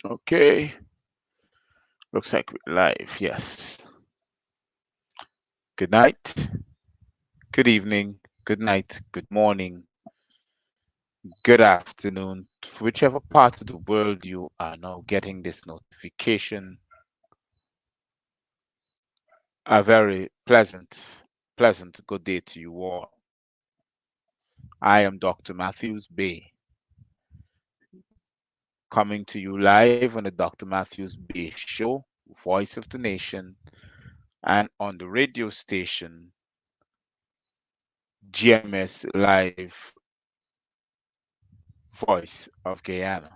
Okay, looks like we're live. Yes. Good night, good evening, good night, good morning, good afternoon, to whichever part of the world you are now getting this notification. A very pleasant good day to you all. I am Dr. Matthews-Bey, coming to you live on the Dr. Matthews-Bey Show, Voice of the Nation, and on the radio station GMS Live Voice of Guyana,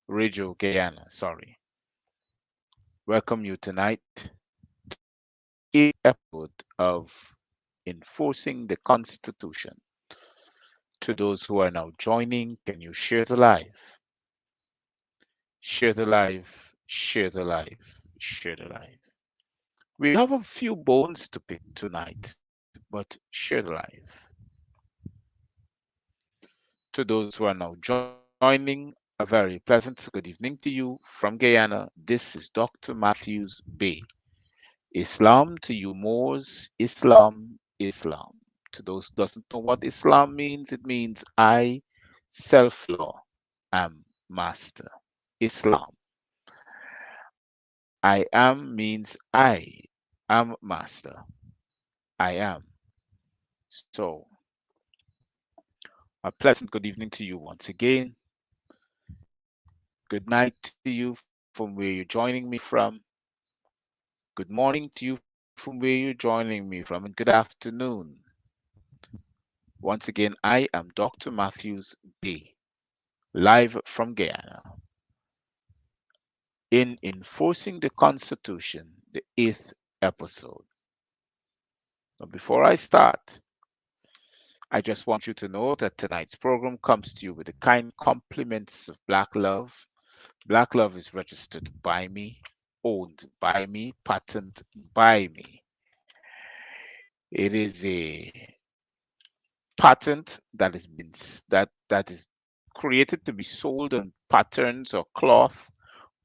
Radio Guyana, sorry. Welcome you tonight to the eighth episode of Enforcing the Constitution. To those who are now joining, can you share the live? Share the live, share the live, share the live. We have a few bones to pick tonight, but share the live. To those who are now joining, a very pleasant good evening to you from Guyana. This is Dr. Matthews-Bey. Islam to you Moors, Islam. To those who doesn't know what Islam means, it means I, self-law, am master. Islam. I am means I am master. I am. So, a pleasant good evening to you once again. Good night to you from where you're joining me from. Good morning to you from where you're joining me from, and good afternoon. Once again, I am Dr. Matthews B, live from Guyana, in Enforcing the Constitution, the eighth episode. Now, before I start, I just want you to know that tonight's program comes to you with the kind compliments of Black Love. Black Love is registered by me, owned by me, patent by me. It is a patent that has been that is created to be sold on patterns or cloth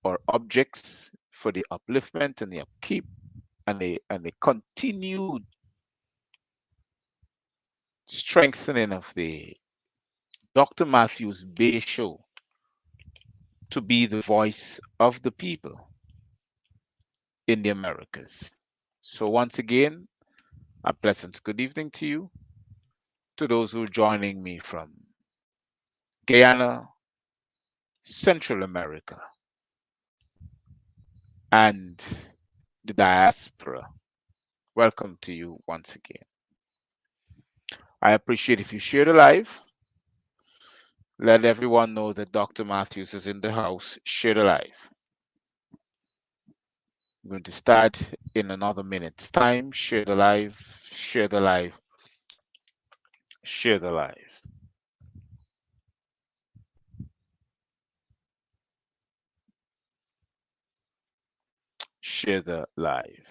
or objects for the upliftment and the upkeep and the continued strengthening of the Dr. Matthews Bay Show to be the voice of the people in the Americas. So once again, a pleasant good evening to you, to those who are joining me from Guyana, Central America, and the diaspora. Welcome to you once again. I appreciate if you share the live. Let everyone know that Dr. Matthews is in the house. Share the live. I'm going to start in another minute's time. Share the live, share the live, share the live, share the live.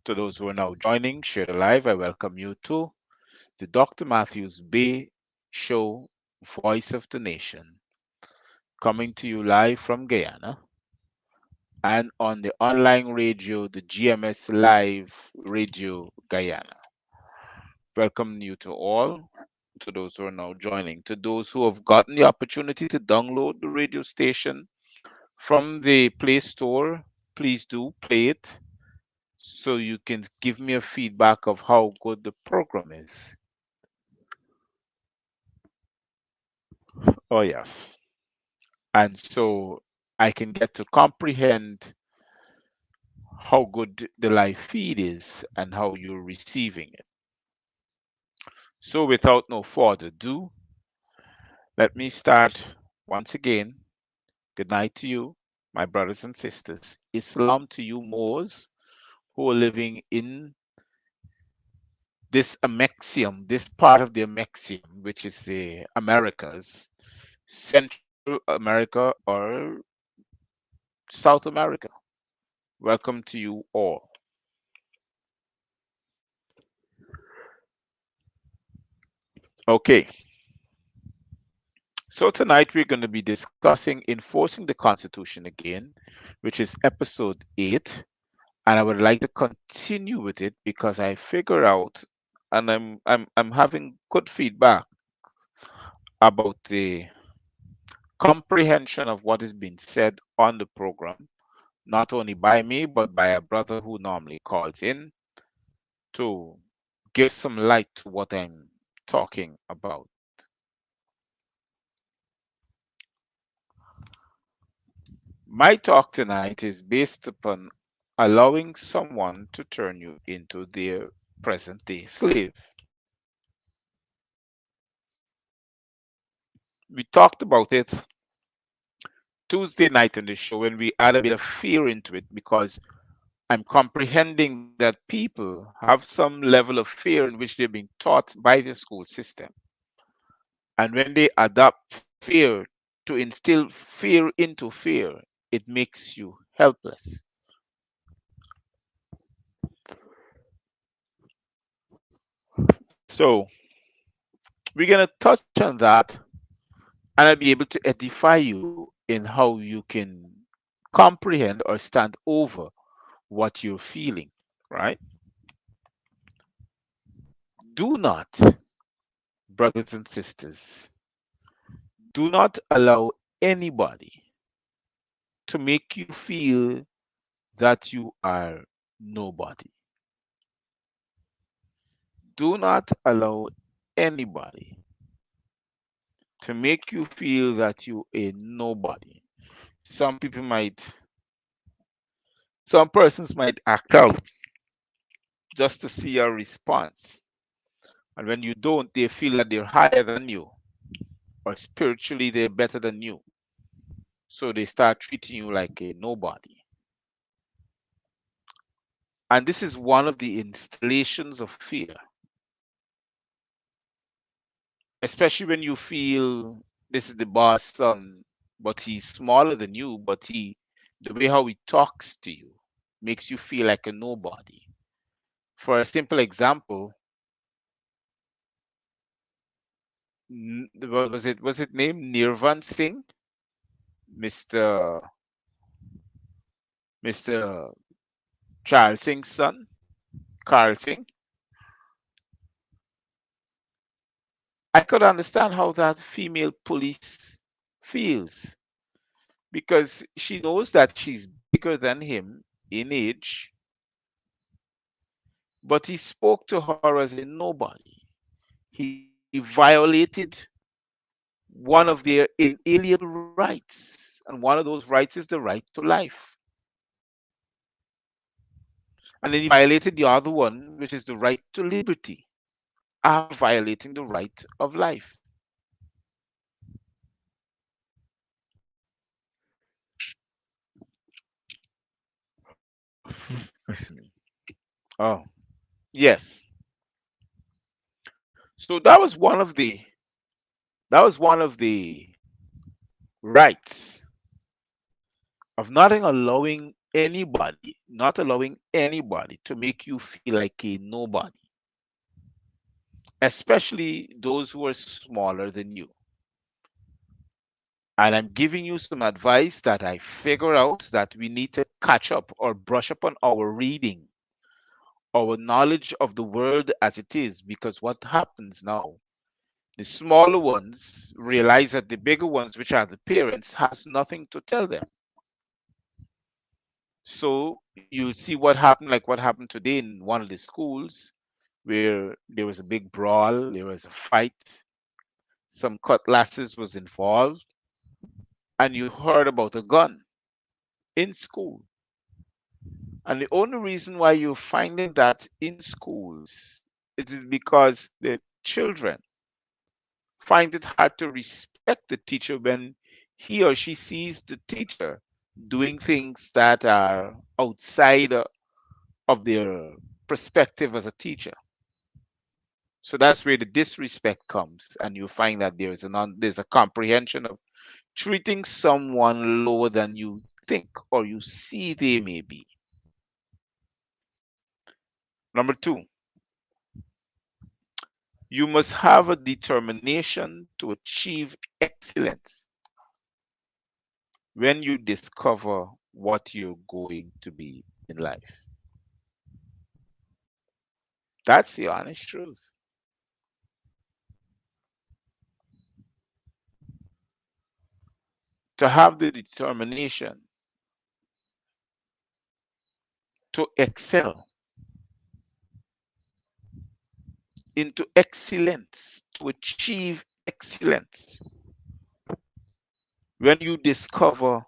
To those who are now joining, share the live. I welcome you to the Dr. Matthews Bay Show, Voice of the Nation, coming to you live from Guyana and on the online radio, the GMS Live Radio Guyana. Welcome you to all, to those who are now joining, to those who have gotten the opportunity to download the radio station from the Play Store. Please do play it so you can give me a feedback of how good the program is. Oh, yes. And so I can get to comprehend how good the live feed is and how you're receiving it. So, without no further ado, let me start once again. Good night to you, my brothers and sisters. Islam to you, Moors, who are living in this Amexium, this part of the Amexium, which is the Americas, Central America or South America. Welcome to you all. Okay, so tonight we're going to be discussing enforcing the Constitution again, which is episode 8. And I would like to continue with it because I figure out and I'm having good feedback about the comprehension of what is being said on the program, not only by me, but by a brother who normally calls in to give some light to what I'm talking about. My talk tonight is based upon allowing someone to turn you into their present day slave. We talked about it Tuesday night on the show when we add a bit of fear into it because I'm comprehending that people have some level of fear in which they're being taught by the school system. And when they adopt fear to instill fear into fear, it makes you helpless. So we're going to touch on that, and I'll be able to edify you in how you can comprehend or stand over what you're feeling, right? Do not, brothers and sisters, do not allow anybody to make you feel that you are nobody. Do not allow anybody to make you feel that you a nobody. Some people might, some persons might act out just to see your response. And when you don't, they feel that they're higher than you or spiritually they're better than you. So they start treating you like a nobody. And this is one of the installations of fear, especially when you feel this is the boss son, but he's smaller than you, but the way how he talks to you makes you feel like a nobody. For a simple example, what was it named Nirvan Singh, Mr. Mr. Charles Singh's son, Carl Singh. I could understand how that female police feels because she knows that she's bigger than him in age, but he spoke to her as a nobody. He violated one of their inalienable rights, and one of those rights is the right to life. And then he violated the other one, which is the right to liberty, after violating the right of life. Excuse me. Oh, yes. So that was one of the rights of not allowing anybody to make you feel like a nobody, especially those who are smaller than you. And I'm giving you some advice that I figure out that we need to catch up or brush up on our reading, our knowledge of the world as it is, because what happens now, the smaller ones realize that the bigger ones, which are the parents, has nothing to tell them. So you see what happened today in one of the schools where there was a big brawl, there was a fight, some cutlasses was involved, and you heard about a gun in school. And the only reason why you're finding that in schools is because the children find it hard to respect the teacher when he or she sees the teacher doing things that are outside of their perspective as a teacher. So that's where the disrespect comes, and you find that there's a comprehension of treating someone lower than you think or you see they may be. Number two, You must have a determination to achieve excellence when you discover what you're going to be in life. That's the honest truth. To have the determination to excel into excellence, to achieve excellence when you discover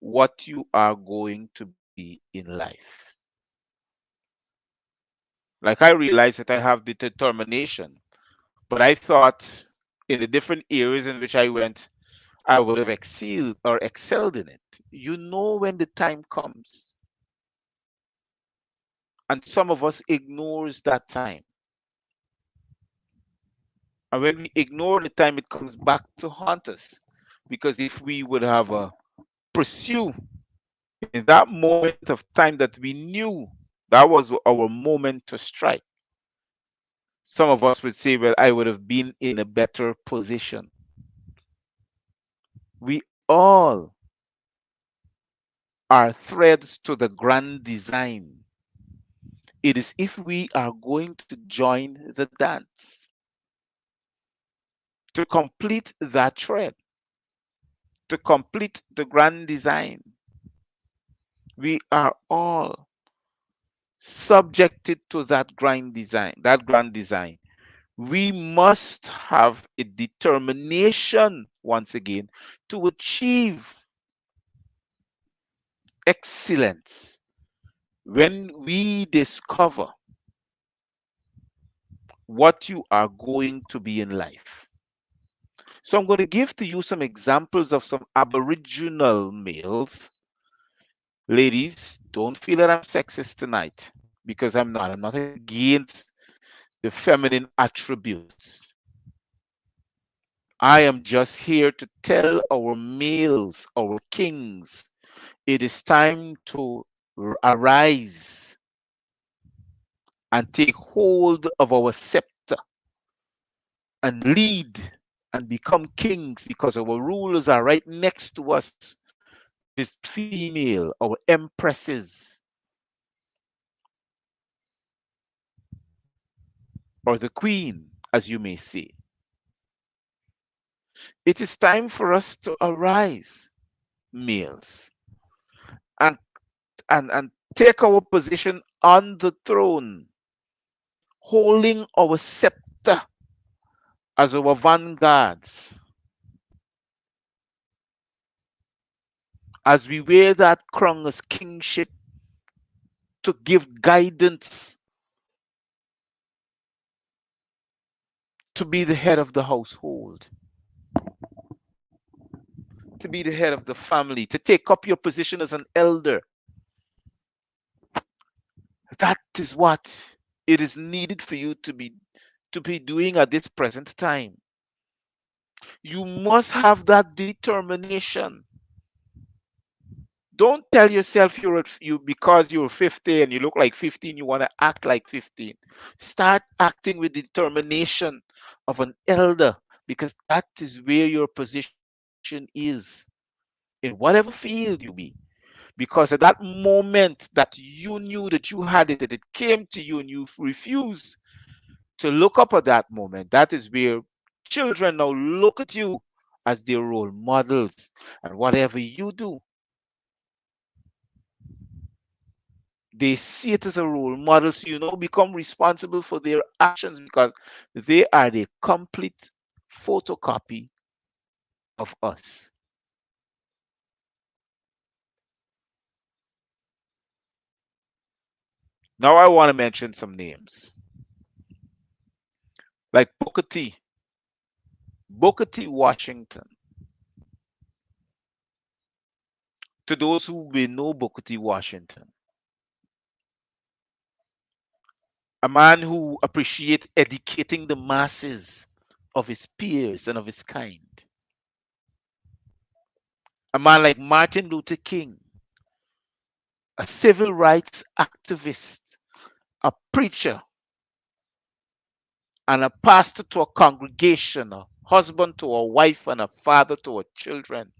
what you are going to be in life. Like I realized that I have the determination, but I thought in the different areas in which I went, I would have excelled in it. You know when the time comes, and some of us ignores that time. And when we ignore the time, it comes back to haunt us. Because if we would have pursue in that moment of time that we knew that was our moment to strike, some of us would say, well, I would have been in a better position. We all are threads to the grand design. It is if we are going to join the dance to complete that thread, to complete the grand design. We are all subjected to that grand design. We must have a determination once again to achieve excellence when we discover what you are going to be in life. So I'm going to give to you some examples of some Aboriginal males. Ladies, don't feel that I'm sexist tonight because I'm not. I'm not against the feminine attributes. I am just here to tell our males, our kings, it is time to arise and take hold of our scepter and lead and become kings because our rulers are right next to us. It is female, our empresses, or the queen, as you may say. It is time for us to arise, males, and and take our position on the throne, holding our scepter as our vanguards, as we wear that crown as kingship to give guidance, to be the head of the household, to be the head of the family, to take up your position as an elder. That is what it is needed for you to be doing at this present time. You must have that determination. Don't tell yourself you because you're 50 and you look like 15, you want to act like 15. Start acting with determination of an elder because that is where your position is in whatever field you be. Because at that moment that you knew that you had it, that it came to you and you refused to look up at that moment, that is where children now look at you as their role models. And whatever you do, they see it as a role model. So you now become responsible for their actions because they are the complete photocopy of us. Now I want to mention some names like Booker T. Washington. To those who may know Booker T. Washington, a man who appreciates educating the masses of his peers and of his kind. A man like Martin Luther King, a civil rights activist, a preacher, and a pastor to a congregation, a husband to a wife, and a father to a children.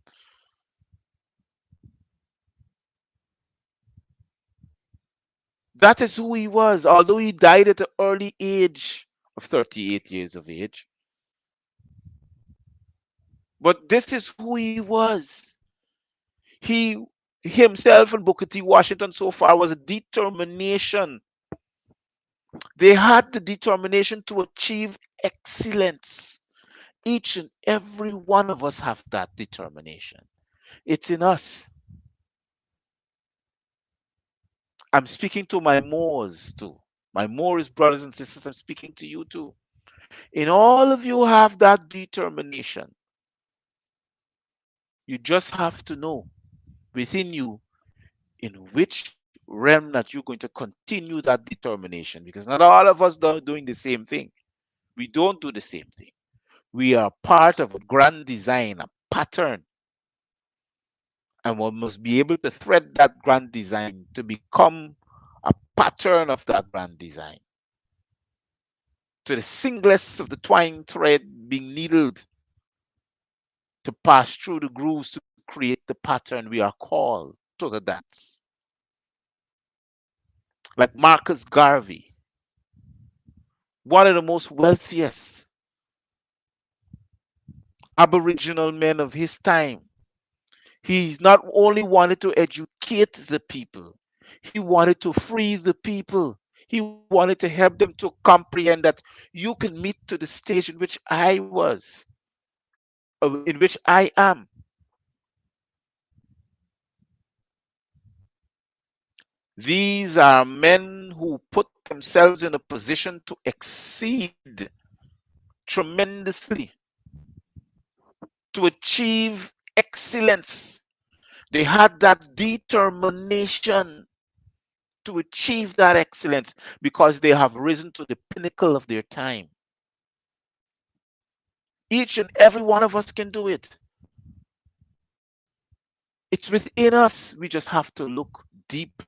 That is who he was, although he died at the early age of 38 years of age. But this is who he was. He himself and Booker T. Washington so far was a determination. They had the determination to achieve excellence. Each and every one of us have that determination. It's in us. I'm speaking to my Moors too. My Moors brothers and sisters, I'm speaking to you too. In all of you have that determination. You just have to know within you in which realm that you're going to continue that determination, because not all of us are doing the same thing. We don't do the same thing. We are part of a grand design, a pattern, and one must be able to thread that grand design to become a pattern of that grand design, to the singlets of the twine thread being needled to pass through the grooves to create the pattern we are called to the dance. Like Marcus Garvey, one of the most wealthiest Aboriginal men of his time. He not only wanted to educate the people, he wanted to free the people. He wanted to help them to comprehend that you can meet to the stage in which I was, in which I am. These are men who put themselves in a position to exceed tremendously, to achieve excellence. They had that determination to achieve that excellence because they have risen to the pinnacle of their time. Each and every one of us can do it. It's within us. We just have to look deep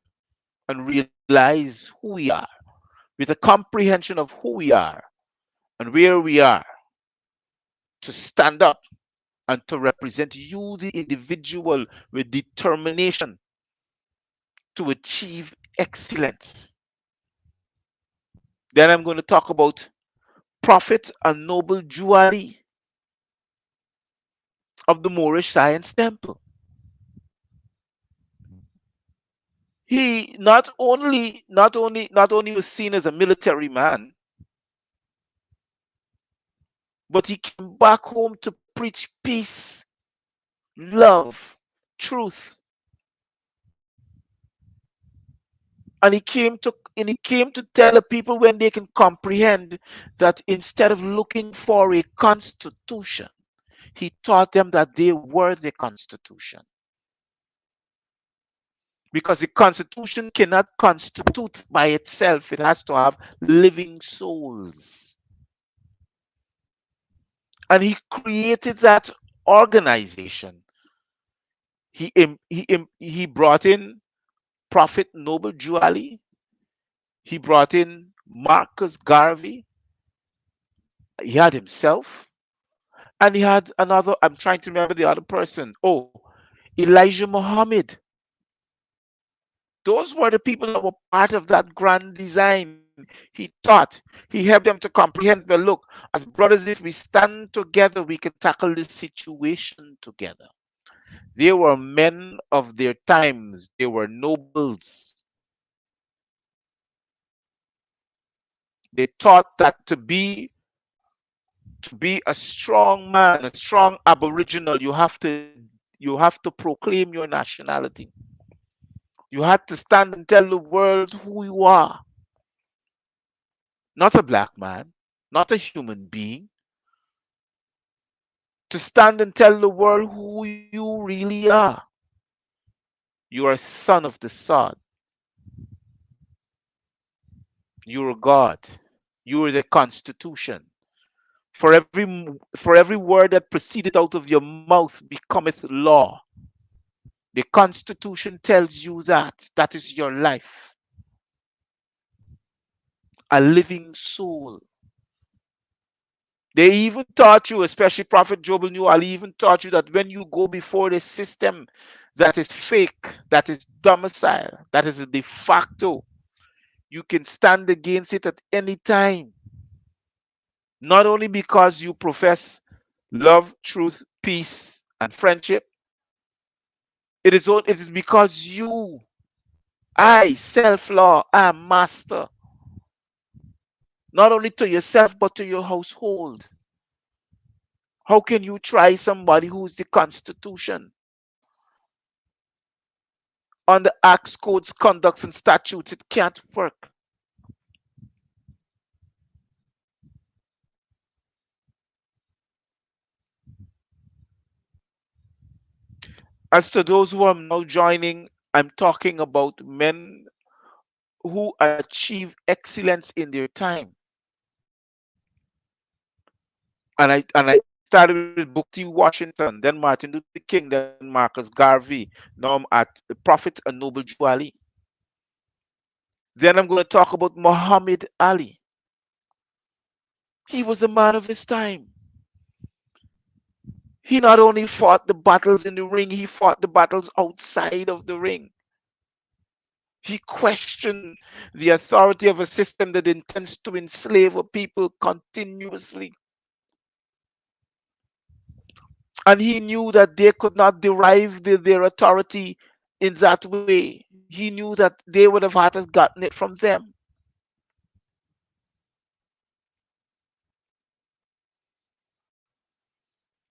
and realize who we are with a comprehension of who we are and where we are, to stand up and to represent you, the individual, with determination to achieve excellence. Then I'm going to talk about Prophet and Noble Juali of the Moorish Science Temple. He not only was seen as a military man, but he came back home to preach peace, love, truth. And he came to tell the people, when they can comprehend, that instead of looking for a constitution, he taught them that they were the constitution. Because the constitution cannot constitute by itself, it has to have living souls. And he created that organization. He brought in Prophet Noble Juali. He brought in Marcus Garvey. He had himself, and he had another. I'm trying to remember the other person. Oh, Elijah Muhammad. Those were the people that were part of that grand design. He taught, he helped them to comprehend. Well, look, as brothers, if we stand together, we can tackle this situation together. They were men of their times, they were nobles. They taught that to be a strong man, a strong aboriginal, you have to proclaim your nationality. You had to stand and tell the world who you are. Not a black man, not a human being. To stand and tell the world who you really are. You are a son of the sun. You're a God. You are the Constitution. For every word that proceeded out of your mouth becometh law. The Constitution tells you that. That is your life. A living soul. They even taught you, especially Prophet Jobel New Ali, even taught you that when you go before the system that is fake, that is domicile, that is a de facto, you can stand against it at any time. Not only because you profess love, truth, peace, and friendship, it is because you, I, self law, am master, not only to yourself, but to your household. How can you try somebody who's the Constitution on the acts, codes, conducts, and statutes? It can't work. As to those who are now joining, I'm talking about men who achieve excellence in their time. And I started with Booker T. Washington, then Martin Luther King, then Marcus Garvey. Now I'm at the Prophet and Noble Jew Ali. Then I'm going to talk about Muhammad Ali. He was a man of his time. He not only fought the battles in the ring, he fought the battles outside of the ring. He questioned the authority of a system that intends to enslave a people continuously. And he knew that they could not derive their authority in that way. He knew that they would have had to have gotten it from them.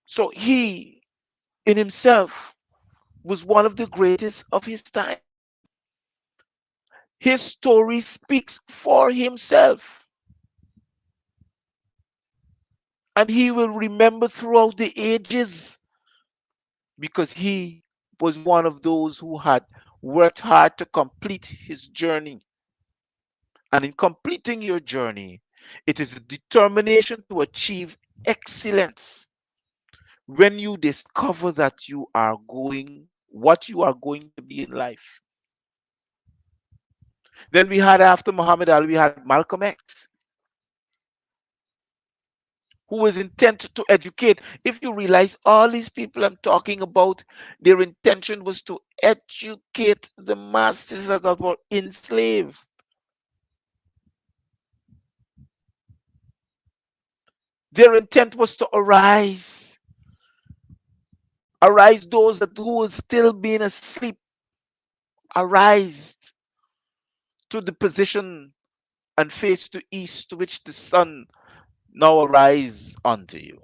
So he, in himself, was one of the greatest of his time. His story speaks for himself, and he will remember throughout the ages because he was one of those who had worked hard to complete his journey. And in completing your journey, it is a determination to achieve excellence. When you discover that you are going, what you are going to be in life. Then we had, after Muhammad Ali, we had Malcolm X, who was intent to educate. If you realize all these people I'm talking about, their intention was to educate the masses that were enslaved. Their intent was to arise those that who were still being asleep, arise to the position and face to east, to which the sun now arise unto you.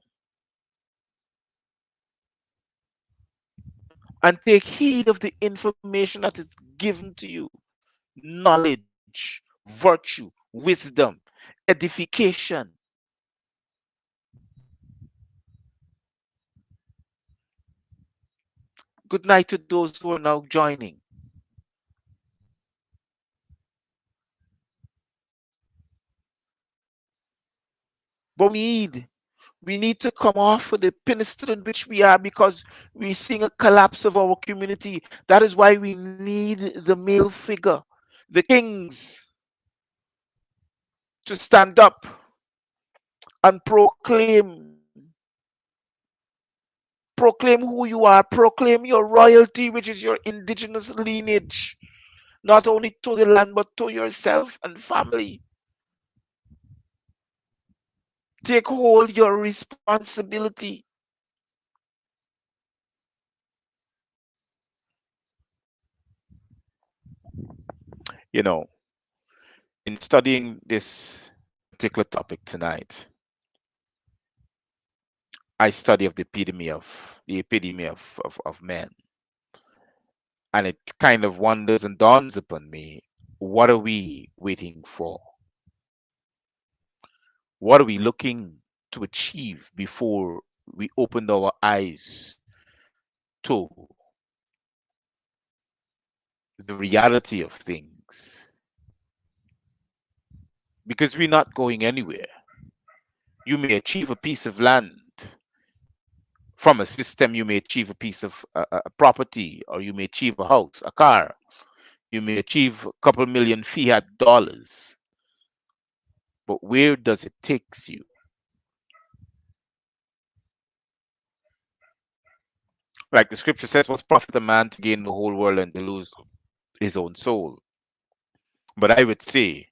And take heed of the information that is given to you: knowledge, virtue, wisdom, edification. Good night to those who are now joining. But we need to come off of the pedestal in which we are, because we're seeing a collapse of our community. That is why we need the male figure, the kings, to stand up and proclaim who you are, proclaim your royalty, which is your indigenous lineage, not only to the land but to yourself and family. Take hold your responsibility. You know, in studying this particular topic tonight, I study of the epitome of men. And it kind of wonders and dawns upon me, what are we waiting for? What are we looking to achieve before we open our eyes to the reality of things? Because we're not going anywhere. You may achieve a piece of land from a system, you may achieve a piece of property, or you may achieve a house, a car, you may achieve a couple million fiat dollars. But where does it take you? Like the scripture says, what's profit a man to gain the whole world and to lose his own soul? But I would say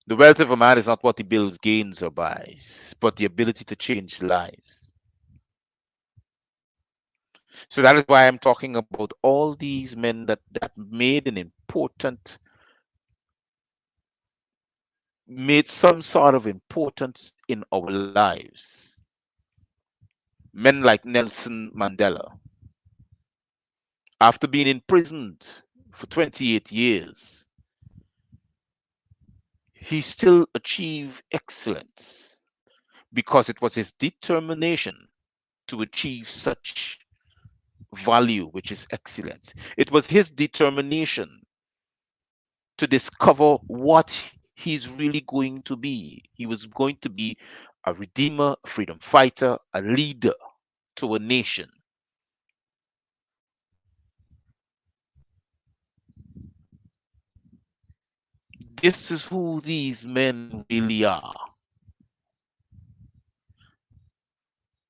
the wealth of a man is not what he builds, gains, or buys, but the ability to change lives. So that is why I'm talking about all these men that made some sort of importance in our lives. Men like Nelson Mandela, after being imprisoned for 28 years, he still achieved excellence because it was his determination to achieve such value, which is excellence. It was his determination to discover what he's really going to be. He was going to be a redeemer, a freedom fighter, a leader to a nation. This is who these men really are.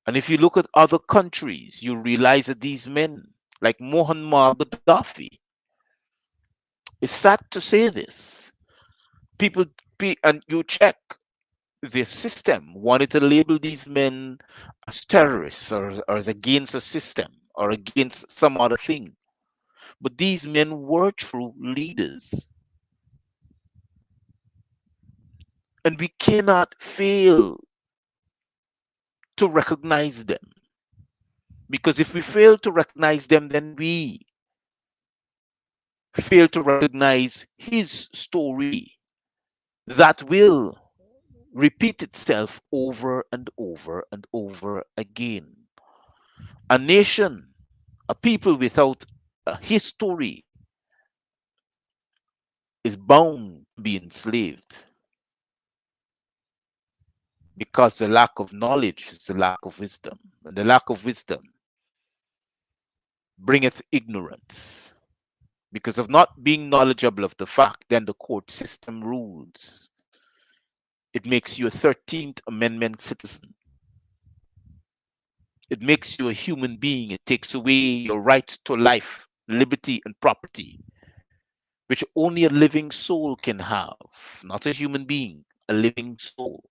And if you look at other countries, you realize that these men, like Muammar Gaddafi, it's sad to say this. People, and you check the system wanted to label these men as terrorists or as against a system or against some other thing. But these men were true leaders. And we cannot fail to recognize them. Because if we fail to recognize them, then we fail to recognize his story that will repeat itself over and over and over again. A nation, a people without a history is bound to be enslaved because the lack of knowledge is the lack of wisdom. And the lack of wisdom bringeth ignorance. Because of not being knowledgeable of the fact, then the court system rules. It makes you a 13th Amendment citizen. It makes you a human being. It takes away your right to life, liberty, and property, which only a living soul can have, not a human being, a living soul.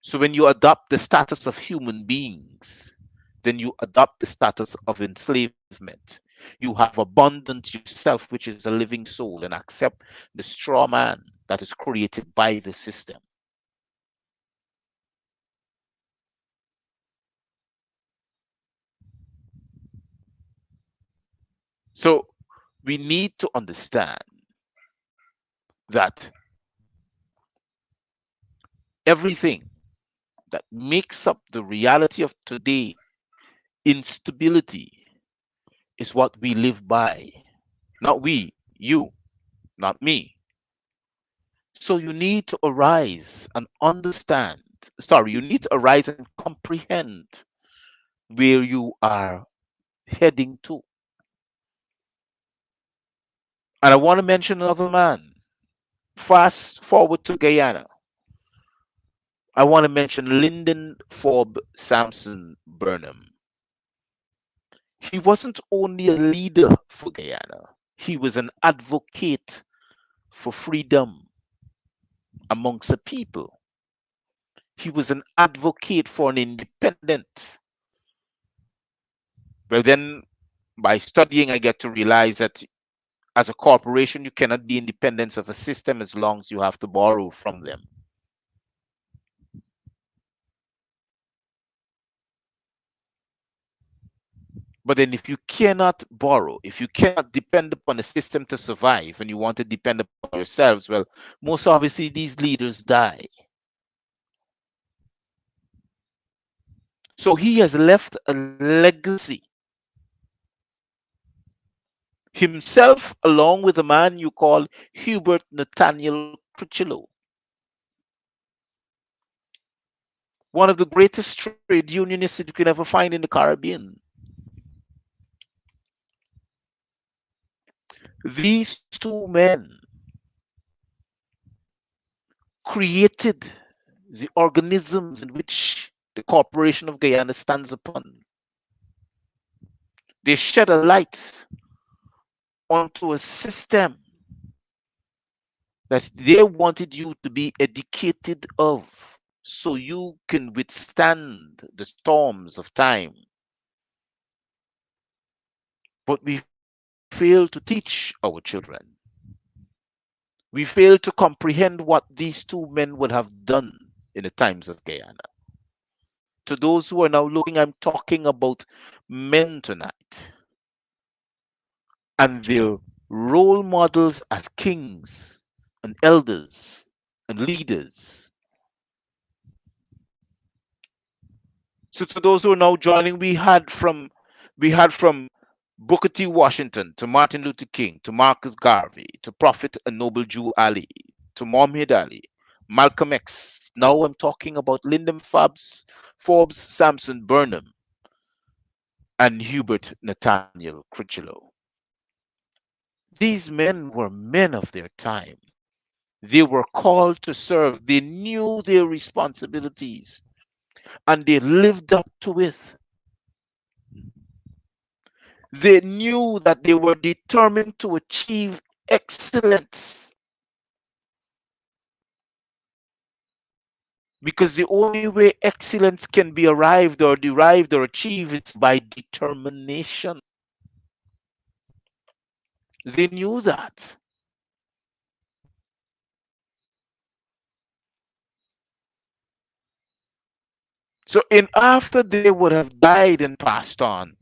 So when you adopt the status of human beings, then you adopt the status of enslavement. You have abandoned yourself, which is a living soul, and accept the straw man that is created by the system. So we need to understand that everything that makes up the reality of today, instability, is what we live by. Not we, you, not me. So you need to arise and understand. Sorry, you need to arise and comprehend where you are heading to. And I want to mention another man. Fast forward to Guyana. I want to mention Lyndon Forbes Sampson Burnham. He wasn't only a leader for Guyana, he was an advocate for freedom amongst the people. He was an advocate for an independent. Well, then by studying, I get to realize that as a corporation, you cannot be independent of a system as long as you have to borrow from them. But then, if you cannot borrow, if you cannot depend upon a system to survive, and you want to depend upon yourselves, well, most obviously, these leaders die. So he has left a legacy himself, along with a man you call Hubert Nathaniel Critchlow, one of the greatest trade unionists that you can ever find in the Caribbean. These two men created the organisms in which the Corporation of Guyana stands upon. They shed a light onto a system that they wanted you to be educated of so you can withstand the storms of time. But we fail to teach our children. We fail to comprehend what these two men would have done in the times of Guyana. To those who are now looking, I'm talking about men tonight and their role models as kings and elders and leaders. So to those who are now joining, we had from Booker T. Washington to Martin Luther King to Marcus Garvey to Prophet and Noble Jew Ali to Muhammad Ali, Malcolm X. Now I'm talking about Lyndon Forbes, Samson Burnham, and Hubert Nathaniel Critchlow. These men were men of their time. They were called to serve. They knew their responsibilities and they lived up to it. They knew that they were determined to achieve excellence because the only way excellence can be arrived or derived or achieved is by determination. They knew that. So, in after they would have died and passed on,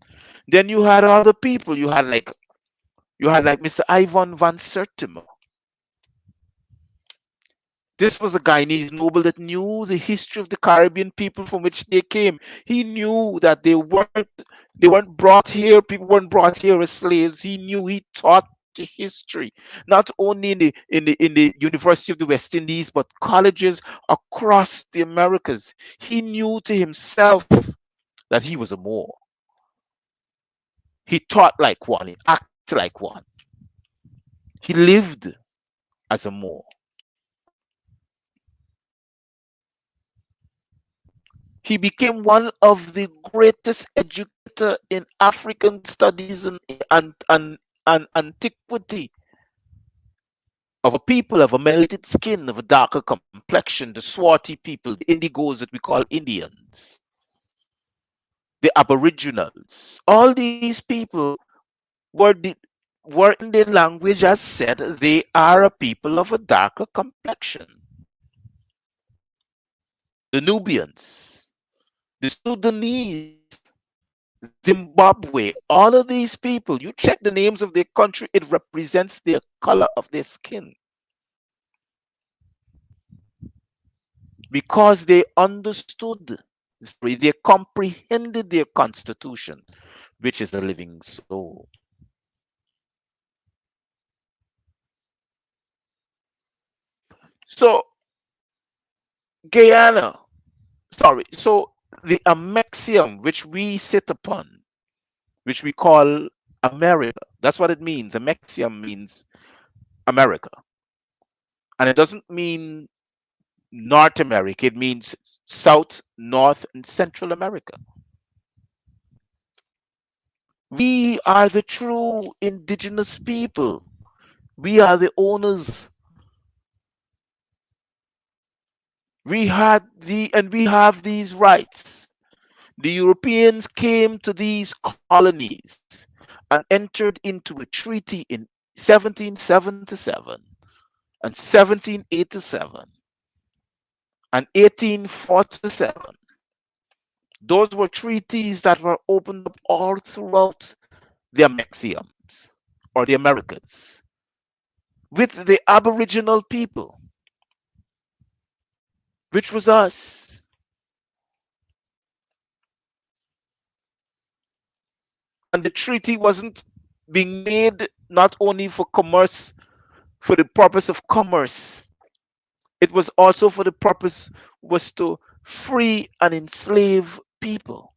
then you had other people. You had like Mr. Ivan van Sertima. This was a Guyanese noble that knew the history of the Caribbean people from which they came. He knew that they weren't brought here, people weren't brought here as slaves. He knew, he taught the history, not only in the University of the West Indies, but colleges across the Americas. He knew to himself that he was a Moor. He taught like one, he acted like one. He lived as a Moor. He became one of the greatest educator in African studies and antiquity of a people of a melted skin, of a darker complexion, the swarthy people, the indigos that we call Indians, the aboriginals. All these people were the were in their language as said they are a people of a darker complexion. The Nubians, the Sudanese, Zimbabwe, all of these people, you check the names of their country, it represents their color of their skin because they understood, sorry, they comprehended their constitution, which is a living soul. So, Guyana, sorry, so the amexium which we sit upon, which we call America, that's what it means. Amexium means America. And it doesn't mean North America, it means South, North, and Central America. We are the true indigenous people. We are the owners. We have these rights. The Europeans came to these colonies and entered into a treaty in 1777 and 1787 and 1847. Those were treaties that were opened up all throughout the Amexiums or the Americas with the Aboriginal people, which was us. And the treaty wasn't being made not only for commerce, for the purpose of commerce, it was also for the purpose was to free and enslave people.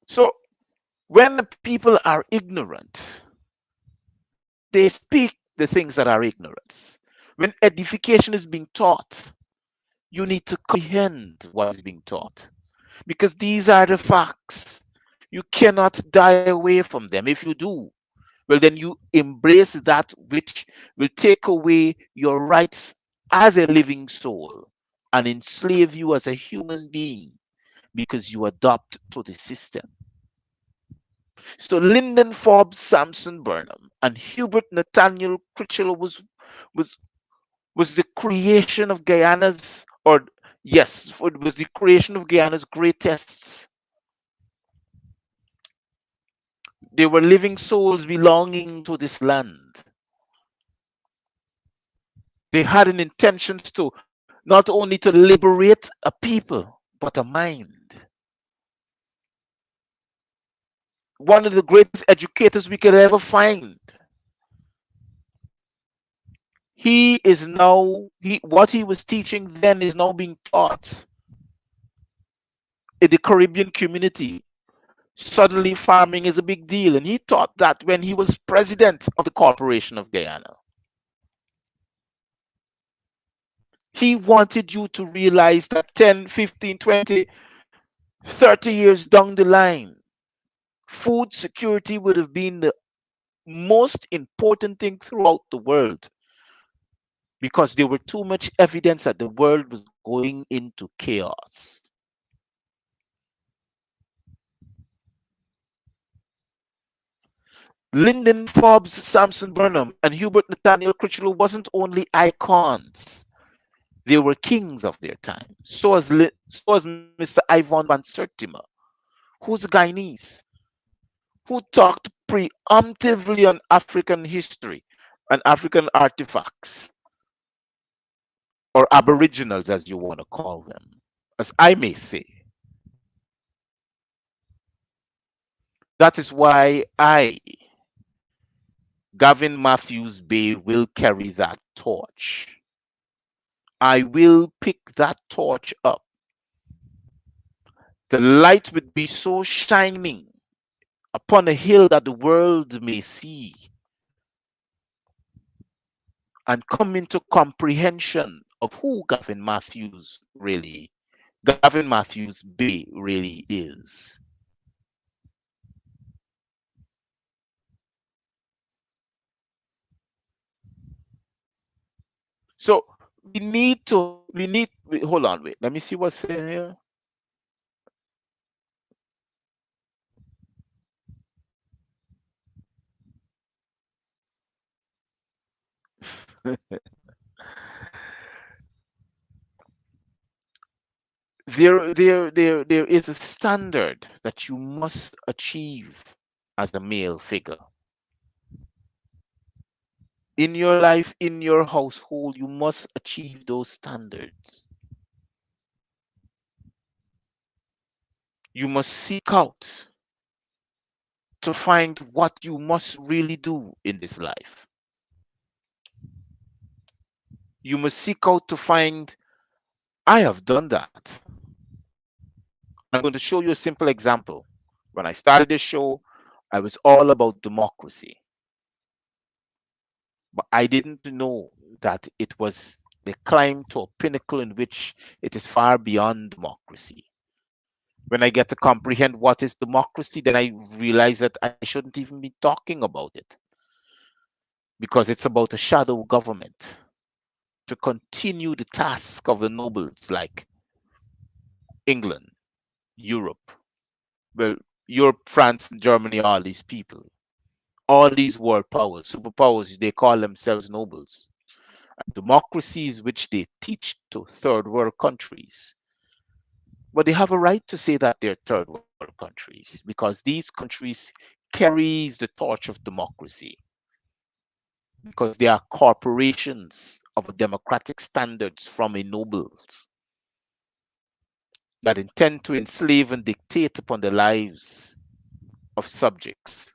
So when the people are ignorant, they speak the things that are ignorance. When edification is being taught, you need to comprehend what is being taught because these are the facts. You cannot die away from them. If you do, well, then you embrace that which will take away your rights as a living soul and enslave you as a human being because you adopt to the system. So Lyndon Forbes, Samson Burnham, and Hubert Nathaniel Critchlow was was the creation of Guyana's, or yes, it was the creation of Guyana's greatest. They were living souls belonging to this land. They had an intention to not only to liberate a people, but a mind. One of the greatest educators we could ever find. He is now what he was teaching then is now being taught in the Caribbean community. Suddenly farming is a big deal, and he taught that when he was president of the Corporation of Guyana. He wanted you to realize that 10, 15, 20, 30 years down the line, food security would have been the most important thing throughout the world because there were too much evidence that the world was going into chaos. Lyndon Forbes, Samson Burnham, and Hubert Nathaniel Critchlow wasn't only icons, they were kings of their time. So was Mr. Ivan van Sertima, who's Guyanese, who talked preemptively on African history and African artifacts, or aboriginals as you want to call them, as I may say. That is why I, Gavin Matthews-Bey, will carry that torch. I will pick that torch up. The light would be so shining upon a hill that the world may see and come into comprehension of who Gavin Matthews Bay really is. So hold on, wait, let me see what's in here. There is a standard that you must achieve as a male figure. In your life, in your household, you must achieve those standards. You must seek out to find what you must really do in this life. You must seek out to find, I have done that. I'm going to show you a simple example. When I started this show, I was all about democracy, but I didn't know that it was the climb to a pinnacle in which it is far beyond democracy. When I get to comprehend what is democracy, then I realize that I shouldn't even be talking about it because it's about a shadow government to continue the task of the nobles like England, Europe, well, Europe, France, and Germany, all these people, all these world powers, superpowers, they call themselves nobles. And democracies which they teach to third world countries. But they have a right to say that they're third world countries because these countries carries the torch of democracy because they are corporations of democratic standards from a nobles that intend to enslave and dictate upon the lives of subjects.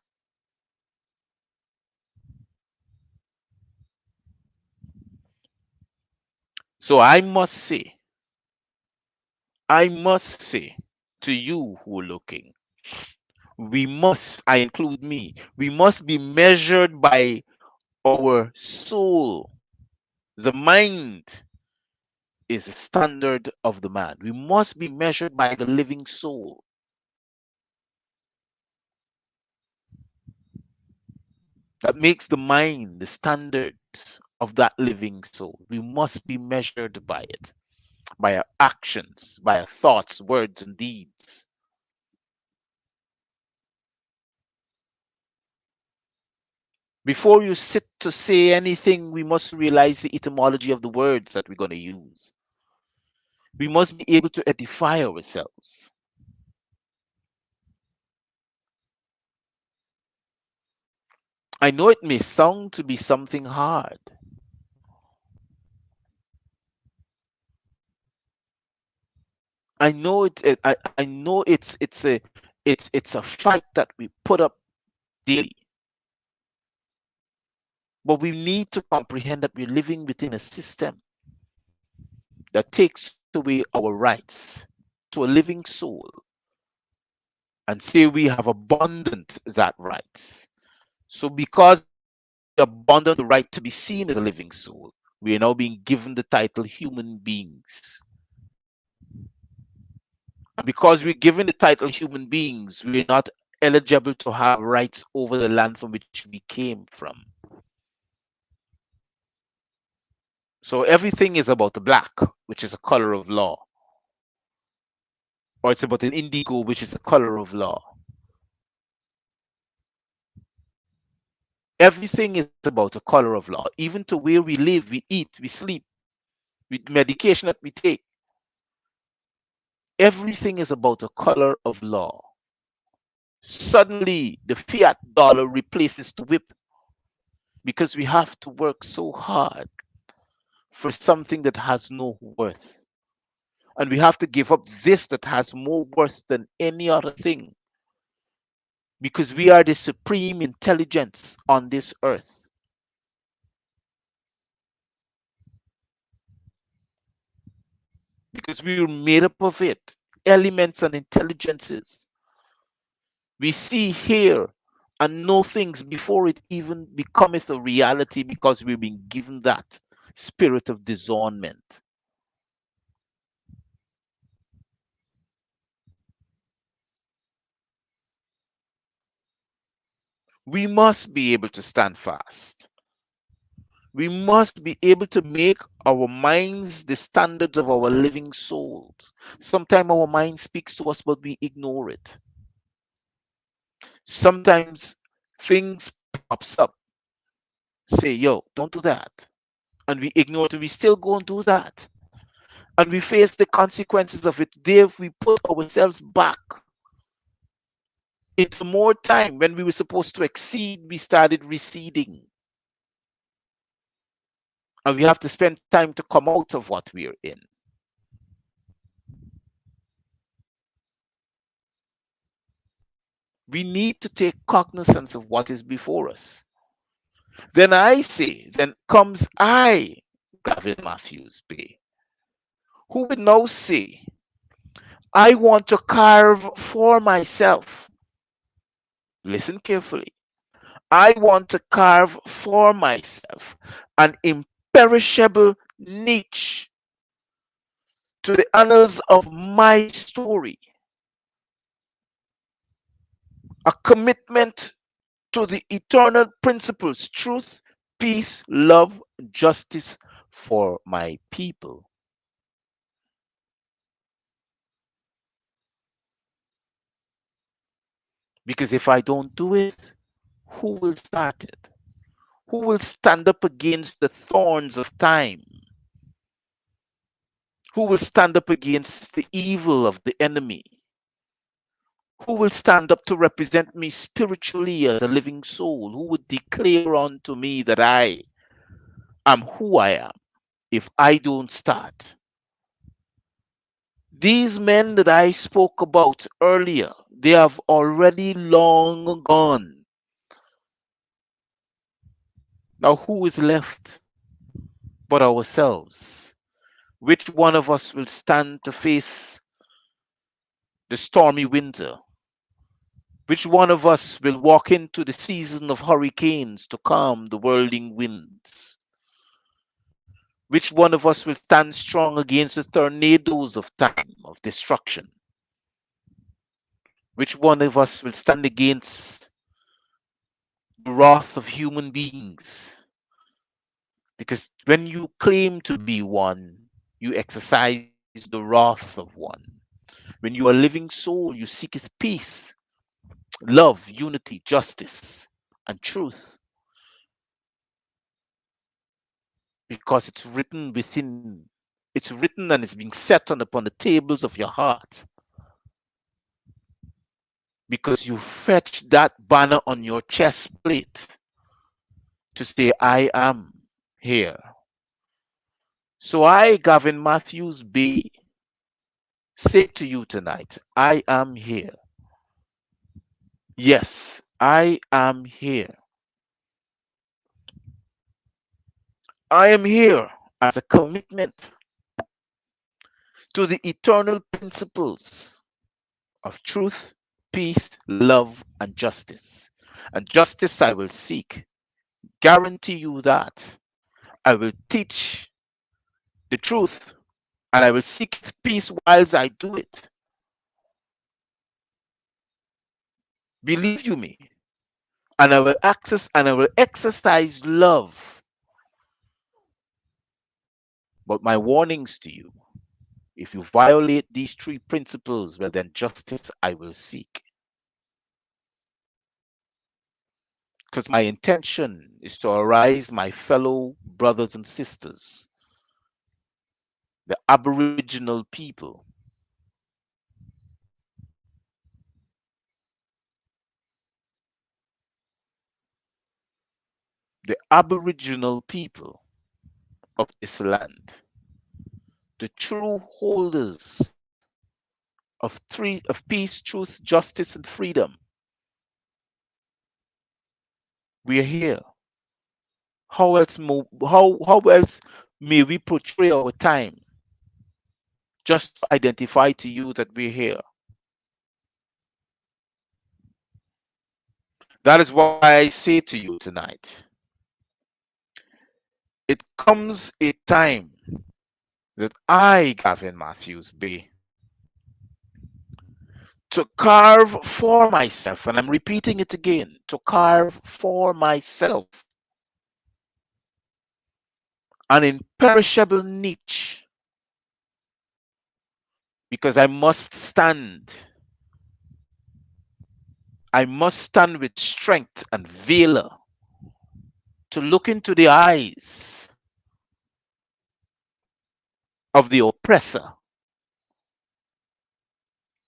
So I must say to you who are looking, I include me, we must be measured by Our soul, the mind, is the standard of the man. We must be measured by the living soul that makes the mind the standard of that living soul. We must be measured by it, by our actions, by our thoughts, words, and deeds. Before you sit to say anything, we must realize the etymology of the words that we're going to use. We must be able to edify ourselves. I know it may sound to be something hard. I know it's a fight that we put up daily. But we need to comprehend that we're living within a system that takes away our rights to a living soul and say we have abandoned that rights. So because we abandoned the right to be seen as a living soul, we are now being given the title human beings. And because we're given the title human beings, we're not eligible to have rights over the land from which we came from. So everything is about the black, which is a color of law, or it's about an indigo, which is a color of law. Everything is about a color of law, even to where we live, we eat, we sleep, with medication that we take. Everything is about a color of law. Suddenly, the fiat dollar replaces the whip because we have to work so hard for something that has no worth. And we have to give up this that has more worth than any other thing because we are the supreme intelligence on this earth. Because we were made up of it, elements and intelligences. We see, hear, and know things before it even becometh a reality because we've been given that spirit of discernment. We must be able to stand fast. We must be able to make our minds the standards of our living souls. Sometimes our mind speaks to us, but we ignore it. Sometimes things pops up, say, yo, don't do that. And we ignore it, and we still go and do that. And we face the consequences of it. There we put ourselves back into more time. When we were supposed to exceed, we started receding. And we have to spend time to come out of what we're in. We need to take cognizance of what is before us. Then I say, then comes I, Gavin Matthews-Bey, who would now say, I want to carve for myself. Listen carefully. I want to carve for myself an imperishable niche to the annals of my story, a commitment to the eternal principles, truth, peace, love, justice for my people. Because if I don't do it, who will start it? Who will stand up against the thorns of time? Who will stand up against the evil of the enemy? Who will stand up to represent me spiritually as a living soul? Who would declare unto me that I am who I am if I don't start? These men that I spoke about earlier, they have already long gone. Now, who is left but ourselves? Which one of us will stand to face the stormy winter? Which one of us will walk into the season of hurricanes to calm the whirling winds? Which one of us will stand strong against the tornadoes of time, of destruction? Which one of us will stand against the wrath of human beings? Because when you claim to be one, you exercise the wrath of one. When you are a living soul, you seek his peace, love, unity, justice, and truth. Because it's written and it's being set on upon the tables of your heart. Because you fetch that banner on your chest plate to say, I am here. So I, Gavin Matthews-Bey, say to you tonight, I am here. Yes, I am here. I am here as a commitment to the eternal principles of truth, peace, love, and justice. And justice I will seek. Guarantee you that. I will teach the truth and I will seek peace whilst I do it. Believe you me. And I will exercise love. But my warnings to you, if you violate these three principles, well then justice I will seek. Because my intention is to arise my fellow brothers and sisters, the Aboriginal people, the Aboriginal people of this land, the true holders of peace, truth, justice, and freedom. We are here. How else may we portray our time just to identify to you that we're here? That is why I say to you tonight, it comes a time that I, Gavin Matthews-Bey, to carve for myself, and I'm repeating it again, to carve for myself an imperishable niche, because I must stand with strength and valor to look into the eyes of the oppressor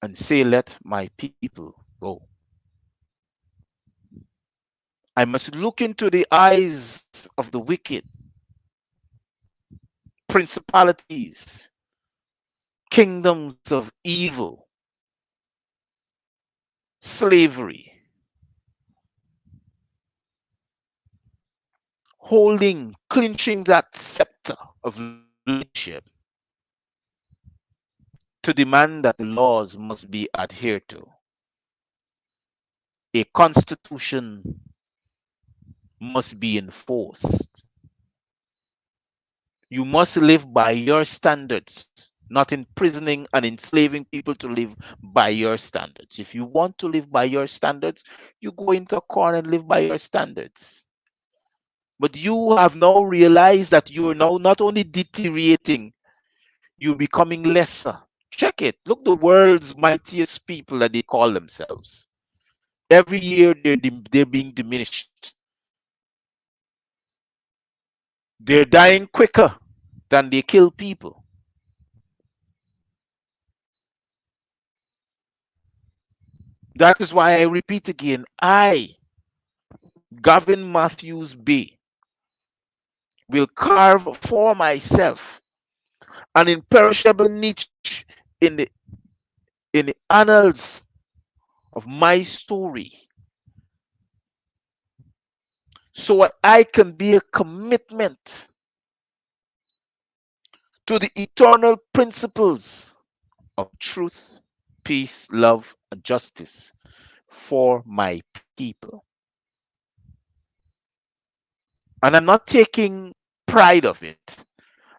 and say, let my people go. I must look into the eyes of the wicked, principalities, kingdoms of evil, slavery, clinching that scepter of leadership to demand that the laws must be adhered to. A constitution must be enforced. You must live by your standards, not imprisoning and enslaving people to live by your standards. If you want to live by your standards, you go into a corner and live by your standards. But you have now realized that you are now not only deteriorating, you're becoming lesser. Check it. Look, the world's mightiest people that they call themselves. Every year they're being diminished. They're dying quicker than they kill people. That is why I repeat again, I, Gavin Matthews-Bey, will carve for myself an imperishable niche in the annals of my story, so I can be a commitment to the eternal principles of truth, peace, love, and justice. for my people. And I'm not taking pride of it.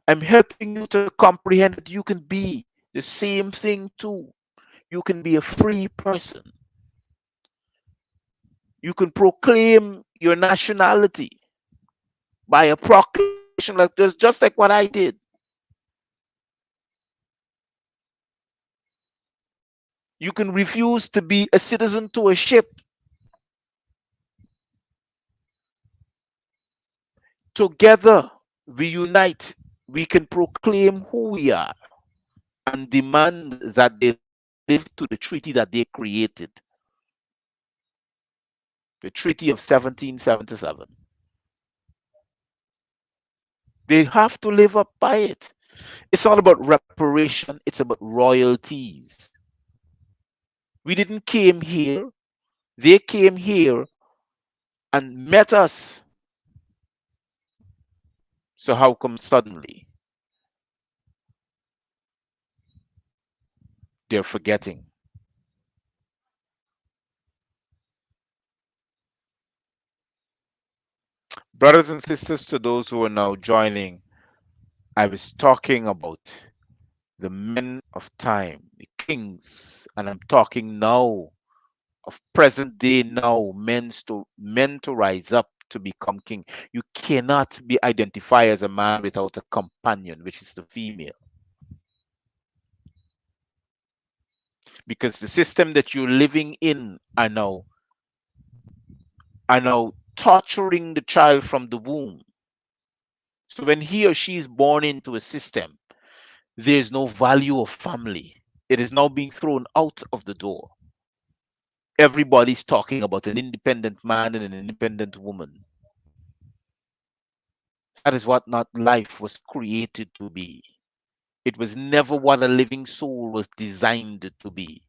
I'm helping you to comprehend that you can be the same thing too. You can be a free person. You can proclaim your nationality by a proclamation like this, just like what I did. You can refuse to be a citizen to a ship. Together, we unite. We can proclaim who we are and demand that they live to the treaty that they created, the Treaty of 1777. They have to live up by it. It's not about reparation, it's about royalties. We didn't came here, they came here and met us. So how come suddenly they're forgetting? Brothers and sisters, to those who are now joining, I was talking about the men of time, the kings, and I'm talking now of present day now, men to rise up to become king. You cannot be identified as a man without a companion, which is the female, because the system that you're living in are now torturing the child from the womb. So when he or she is born into a system, there's no value of family. It is now being thrown out of the door. Everybody's talking about an independent man and an independent woman. That is what not life was created to be. It was never what a living soul was designed to be.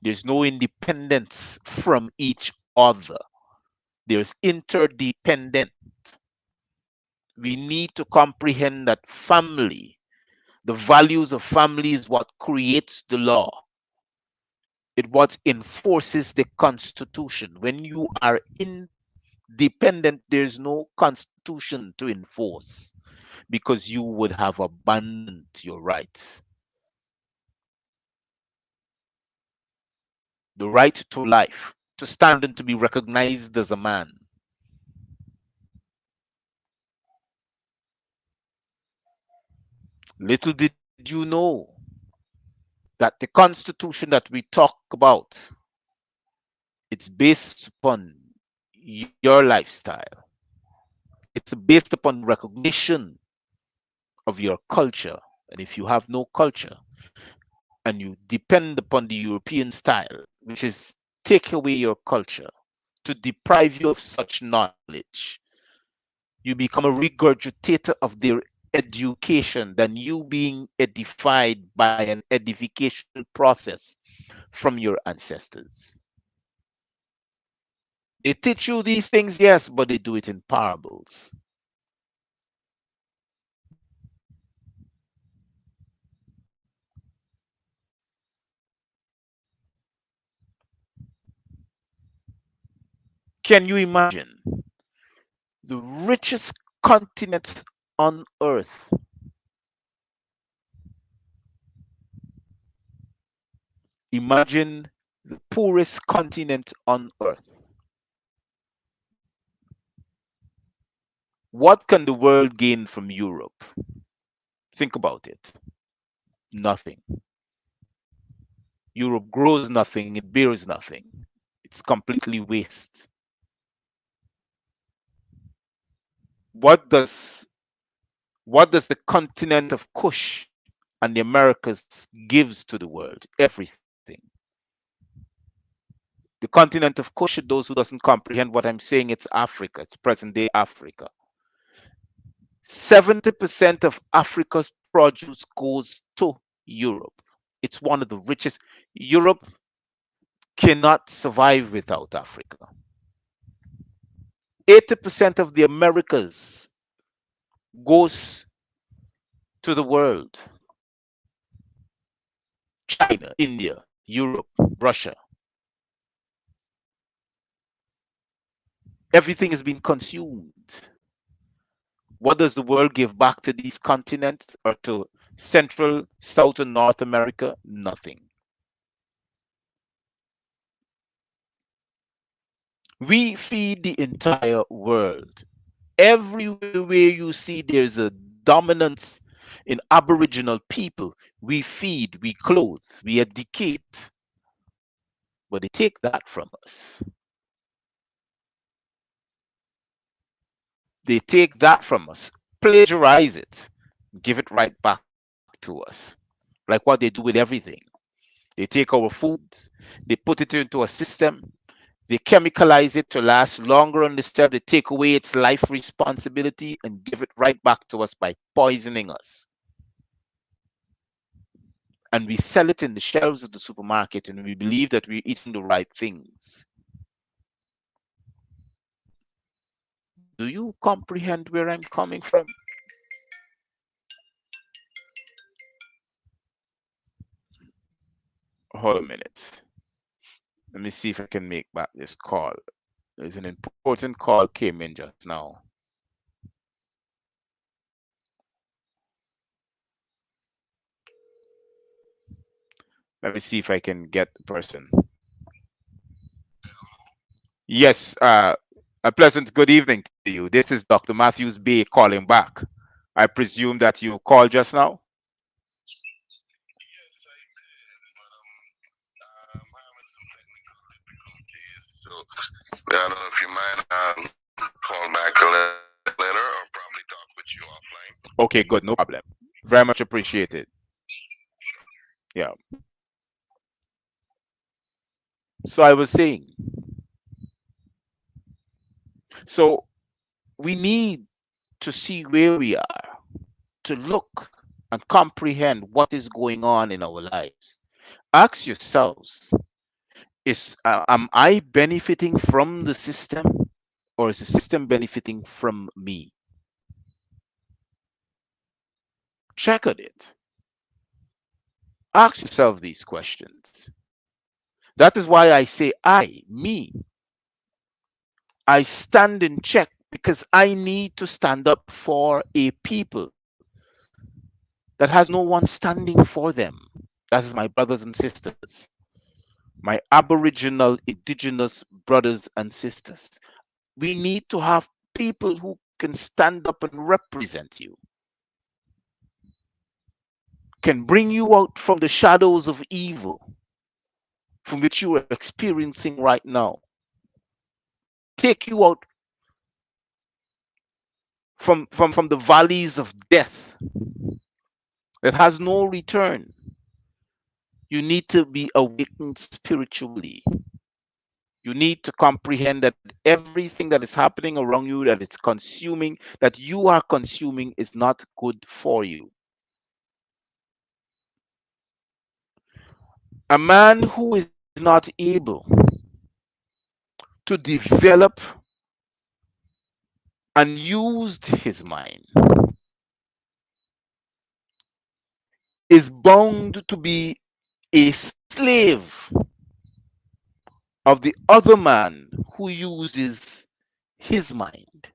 There's no independence from each other. There's interdependent. We need to comprehend that family, the values of family is what creates the law. It what enforces the constitution. When you are independent, there's no constitution to enforce because you would have abandoned your rights. The right to life, to stand and to be recognized as a man. Little did you know that the constitution that we talk about, it's based upon your lifestyle. It's based upon recognition of your culture. And if you have no culture and you depend upon the European style, which is take away your culture, to deprive you of such knowledge, you become a regurgitator of their education than you being edified by an edification process from your ancestors. They teach you these things, yes, but they do it in parables. Can you imagine the richest continent on earth? Imagine the poorest continent on earth. What can the world gain from Europe? Think about it. Nothing. Europe grows nothing, it bears nothing. It's completely waste. What does what does the continent of Kush and the Americas gives to the world? Everything. The continent of Kush, those who doesn't comprehend what I'm saying, it's Africa. It's present day Africa. 70% of Africa's produce goes to Europe. It's one of the richest. Europe cannot survive without Africa. 80% of the Americas goes to the world. China, India, Europe, Russia. Everything is being consumed. What does the world give back to these continents or to Central, South, and North America? Nothing. We feed the entire world. Everywhere where you see there's a dominance in Aboriginal people, we feed, we clothe, we educate, but they take that from us. They take that from us, plagiarize it, give it right back to us, like what they do with everything. They take our foods, they put it into a system, they chemicalize it to last longer on the shelf, they take away its life responsibility and give it right back to us by poisoning us. And we sell it in the shelves of the supermarket and we believe that we're eating the right things. Do you comprehend where I'm coming from? Hold a minute. Let me see if I can make back this call. There's an important call came in just now. Let me see if I can get the person. Yes, a pleasant good evening to you. This is Dr. Matthews-Bey calling back. I presume that you called just now? So I don't know if you mind call back later or probably talk with you offline. Okay, good, no problem. Very much appreciated. Yeah. So I was saying, so we need to see where we are, to look and comprehend what is going on in our lives. Ask yourselves, am I benefiting from the system or is the system benefiting from me? Check on it. Ask yourself these questions. That is why I say me. I stand in check because I need to stand up for a people that has no one standing for them. That is my brothers and sisters, my Aboriginal, Indigenous brothers and sisters. We need to have people who can stand up and represent you, can bring you out from the shadows of evil from which you are experiencing right now, take you out from the valleys of death that has no return. You need to be awakened spiritually. You need to comprehend that everything that is happening around you, that it's consuming, that you are consuming, is not good for you. A man who is not able to develop and use his mind is bound to be a slave of the other man who uses his mind.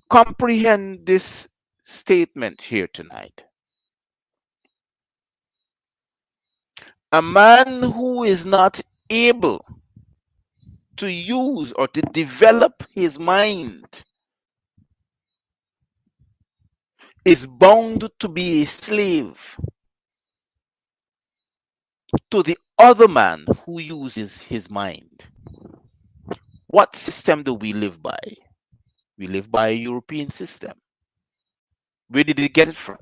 Comprehend this statement here tonight. A man who is not able to use or to develop his mind is bound to be a slave to the other man who uses his mind. What system do we live by? We live by a European system. Where did it get it from?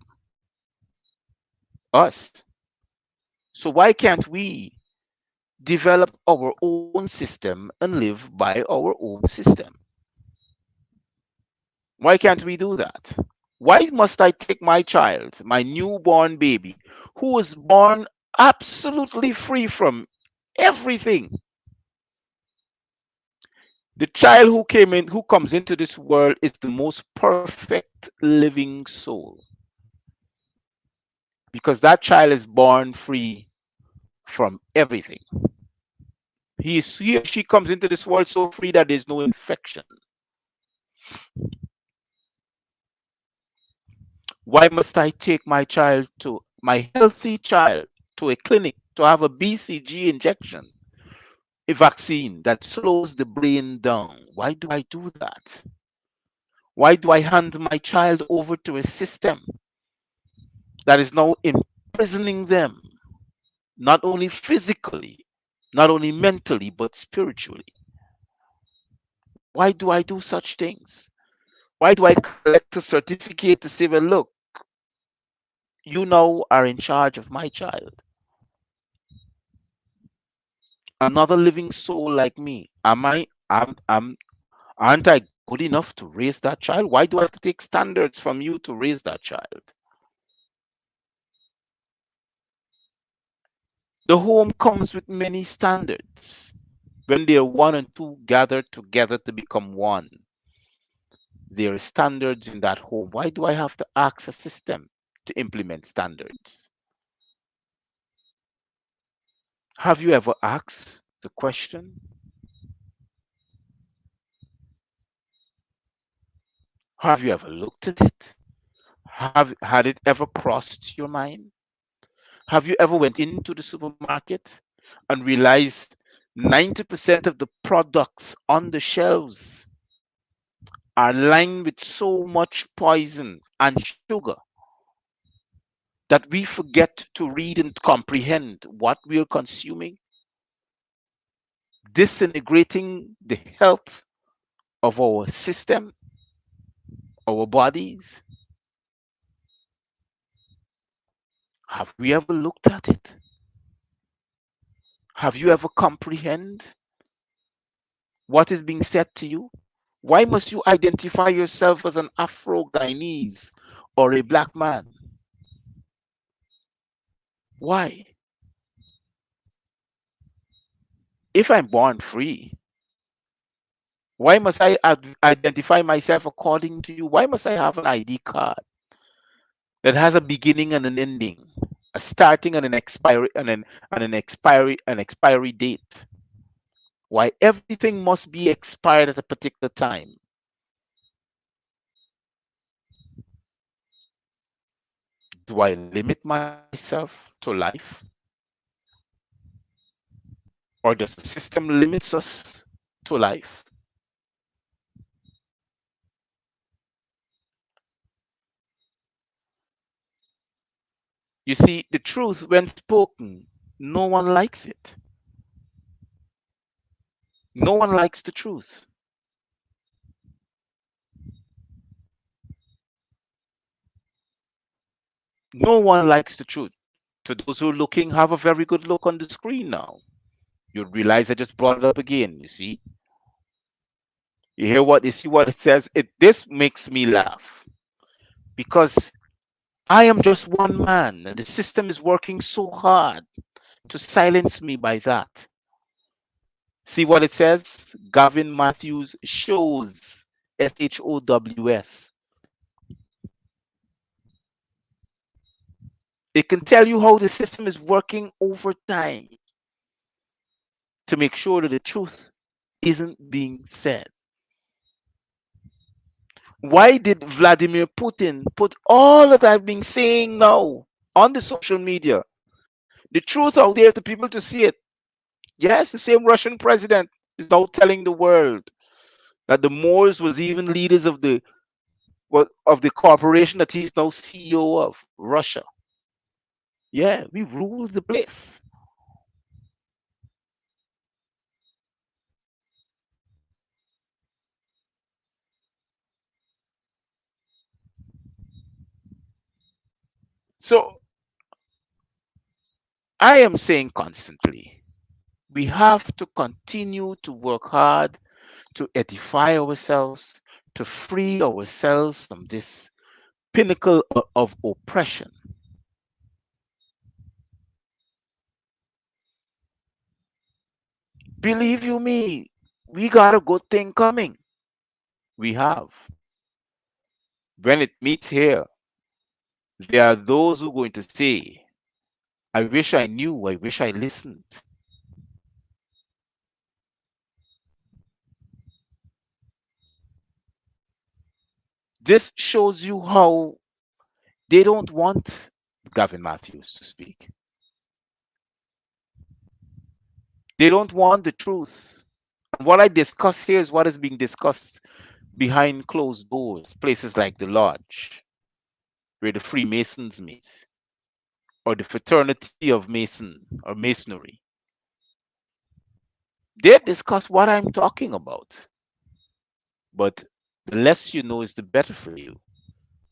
Us. So why can't we develop our own system and live by our own system? Why can't we do that? Why must I take my child, my newborn baby, who was born absolutely free from everything? The child who comes into this world is the most perfect living soul because that child is born free from everything. He or she comes into this world so free that there's no infection. Why must I take my healthy child to a clinic to have a BCG injection, a vaccine that slows the brain down? Why do I do that? Why do I hand my child over to a system that is now imprisoning them, not only physically, not only mentally, but spiritually? Why do I do such things? Why do I collect a certificate to say, well, look, you now are in charge of my child, another living soul like me? Aren't I good enough to raise that child? Why do I have to take standards from you to raise that child? The home comes with many standards. When they are one and two gathered together to become one, there are standards in that home. Why do I have to ask a system to implement standards? Have you ever asked the question? Have you ever looked at it? Have had it ever crossed your mind? Have you ever went into the supermarket and realized 90% of the products on the shelves are lined with so much poison and sugar that we forget to read and comprehend what we are consuming, disintegrating the health of our system, our bodies? Have we ever looked at it? Have you ever comprehend what is being said to you? Why must you identify yourself as an Afro Guyanese or a black man? Why? If I'm born free, why must I identify myself according to you? Why must I have an ID card that has a beginning and an ending, a starting and an expiry and an expiry date? Why everything must be expired at a particular time? Do I limit myself to life? Or does the system limits us to life? You see, the truth, when spoken, no one likes it. No one likes the truth. No one likes the truth. To those who are looking, have a very good look on the screen now. You'll realize I just brought it up again. You see, you see what it says. This makes me laugh because I am just one man, and the system is working so hard to silence me by that. See what it says? Gavin Matthews shows, SHOWS. It can tell you how the system is working over time to make sure that the truth isn't being said. Why did Vladimir Putin put all that I've been saying now on the social media, the truth out there to people to see it? Yes, the same Russian president is now telling the world that the Moors was even leaders of the corporation that he's now CEO of, Russia. Yeah, we rule the place. So I am saying constantly, we have to continue to work hard to edify ourselves, to free ourselves from this pinnacle of oppression. Believe you me, we got a good thing coming. We have. When it meets here, there are those who are going to say, I wish I knew, I wish I listened. This shows you how they don't want Gavin Matthews to speak. They don't want the truth. And what I discuss here is what is being discussed behind closed doors, places like the Lodge, where the Freemasons meet, or the Fraternity of Mason or Masonry. They discuss what I'm talking about. But the less you know is the better for you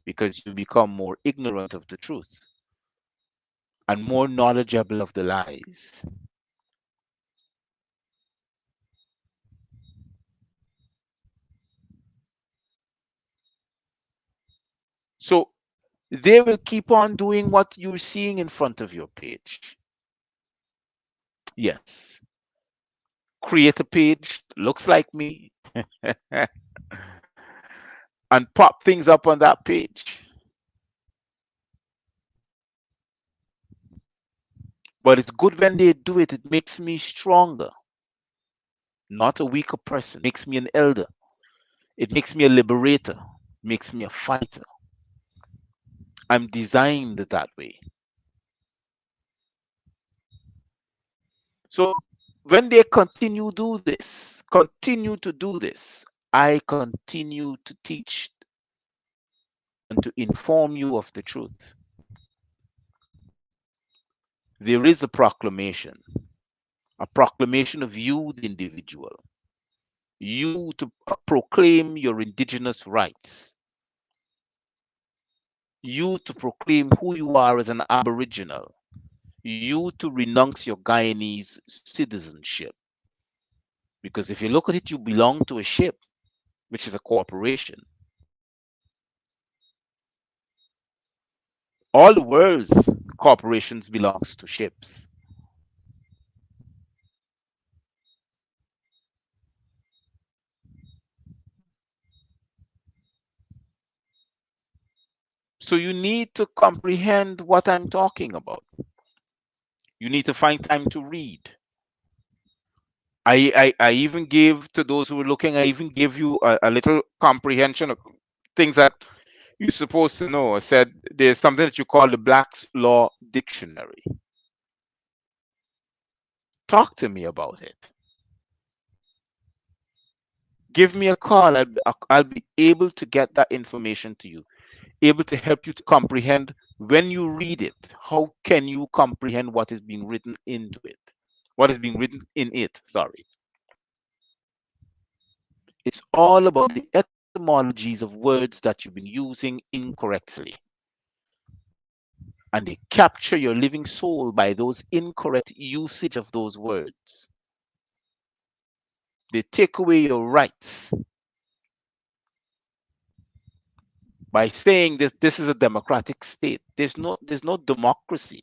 because you become more ignorant of the truth and more knowledgeable of the lies. So they will keep on doing what you're seeing in front of your page. Yes. Create a page, looks like me, and pop things up on that page. But it's good when they do it. It makes me stronger, not a weaker person. Makes me an elder. It makes me a liberator. Makes me a fighter. I'm designed that way. So when they continue to do this, I continue to teach and to inform you of the truth. There is a proclamation of you, the individual, you to proclaim your indigenous rights, you to proclaim who you are as an aboriginal, you to renounce your Guyanese citizenship. Because if you look at it, you belong to a ship, which is a corporation. All the world's corporations belongs to ships. So you need to comprehend what I'm talking about. You need to find time to read. I even gave to those who were looking, I even gave you a little comprehension of things that you're supposed to know. I said there's something that you call the Black's Law Dictionary. Talk to me about it. Give me a call. I'll be able to get that information to you, able to help you to comprehend when you read it. How can you comprehend what is being written into it? What is being written in it? Sorry. It's all about the etymologies of words that you've been using incorrectly. And they capture your living soul by those incorrect usage of those words. They take away your rights by saying that this is a democratic state. There's no democracy.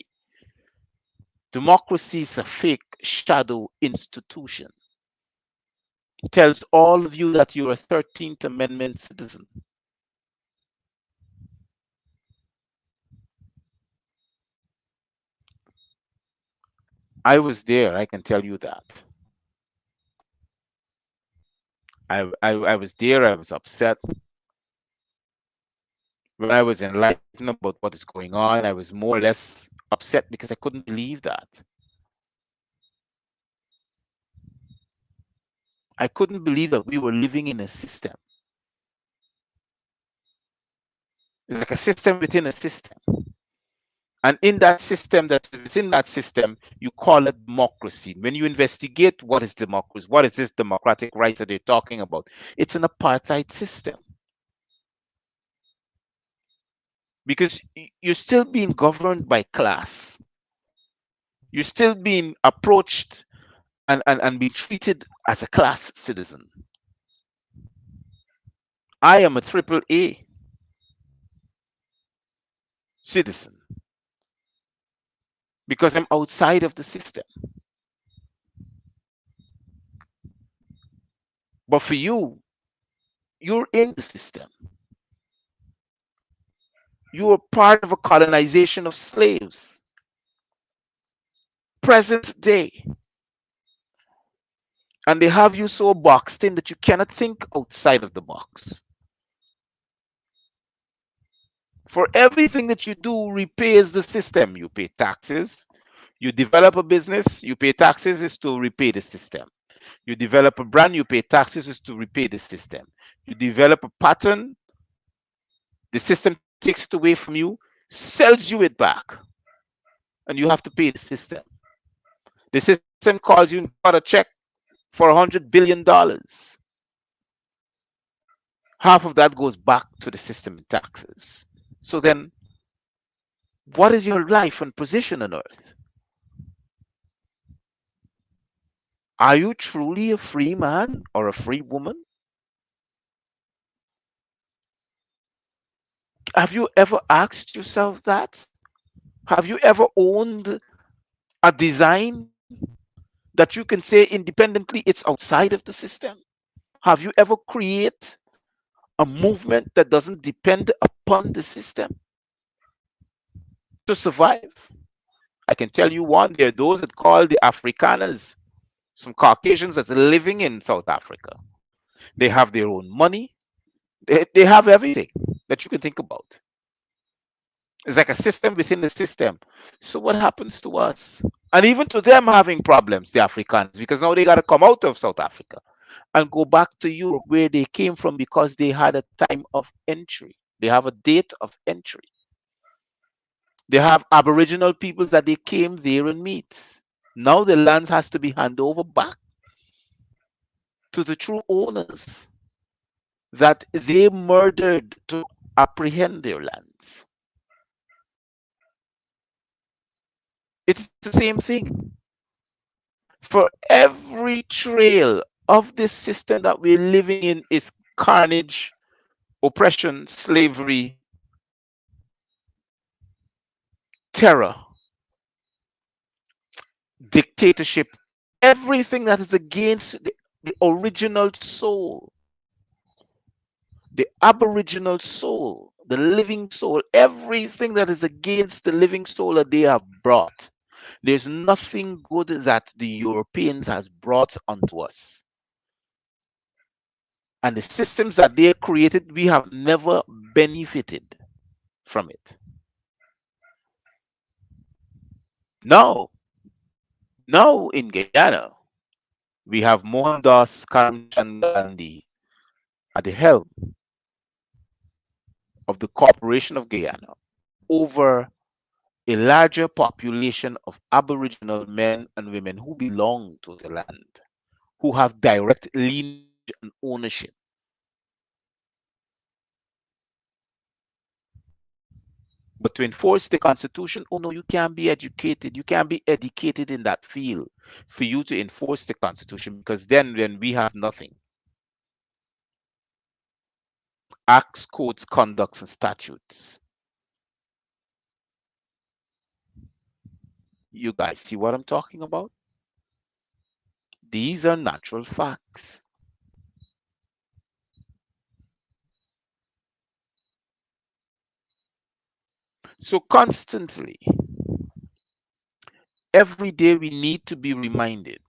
Democracy is a fake shadow institution. It tells all of you that you're a 13th Amendment citizen. I was there, I can tell you that. I was there, I was upset. When I was enlightened about what is going on, I was more or less upset because I couldn't believe that. I couldn't believe that we were living in a system. It's like a system within a system. And in that system, that's within that system, you call it democracy. When you investigate what is democracy, what is this democratic rights that they're talking about, it's an apartheid system. Because you're still being governed by class. You're still being approached and being treated as a class citizen. I am a triple A citizen because I'm outside of the system. But for you, you're in the system. You are part of a colonization of slaves. Present day. And they have you so boxed in that you cannot think outside of the box. For everything that you do repairs the system. You pay taxes. You develop a business, you pay taxes is to repay the system. You develop a brand, you pay taxes is to repay the system. You develop a pattern, the system takes it away from you, sells you it back, and you have to pay the system. The system calls you and cut a check for $100 billion. Half of that goes back to the system in taxes. So then, what is your life and position on earth? Are you truly a free man or a free woman? Have you ever asked yourself that? Have you ever owned a design that you can say independently it's outside of the system? Have you ever created a movement that doesn't depend upon the system to survive? I can tell you one, there are those that call the Afrikaners, some Caucasians that's living in South Africa. They have their own money. They have everything that you can think about. It's like a system within the system. So what happens to us? And even to them having problems, the Africans, because now they got to come out of South Africa and go back to Europe where they came from because they had a time of entry. They have a date of entry. They have Aboriginal peoples that they came there and meet. Now the lands has to be handed over back to the true owners that they murdered to apprehend their lands. It's the same thing. For every trail of this system that we're living in is carnage, oppression, slavery, terror, dictatorship, everything that is against the original soul, the aboriginal soul, the living soul, everything that is against the living soul that they have brought. There's nothing good that the Europeans has brought onto us. And the systems that they created, we have never benefited from it. Now, now in Guyana, we have Mohandas Karamchand Gandhi at the helm of the Corporation of Guyana over a larger population of Aboriginal men and women who belong to the land, who have direct lineage and ownership. But to enforce the Constitution, oh no, you can't be educated. You can't be educated in that field for you to enforce the Constitution because then we have nothing. Acts, codes, conducts, and statutes. You guys see what I'm talking about? These are natural facts. So constantly, every day we need to be reminded.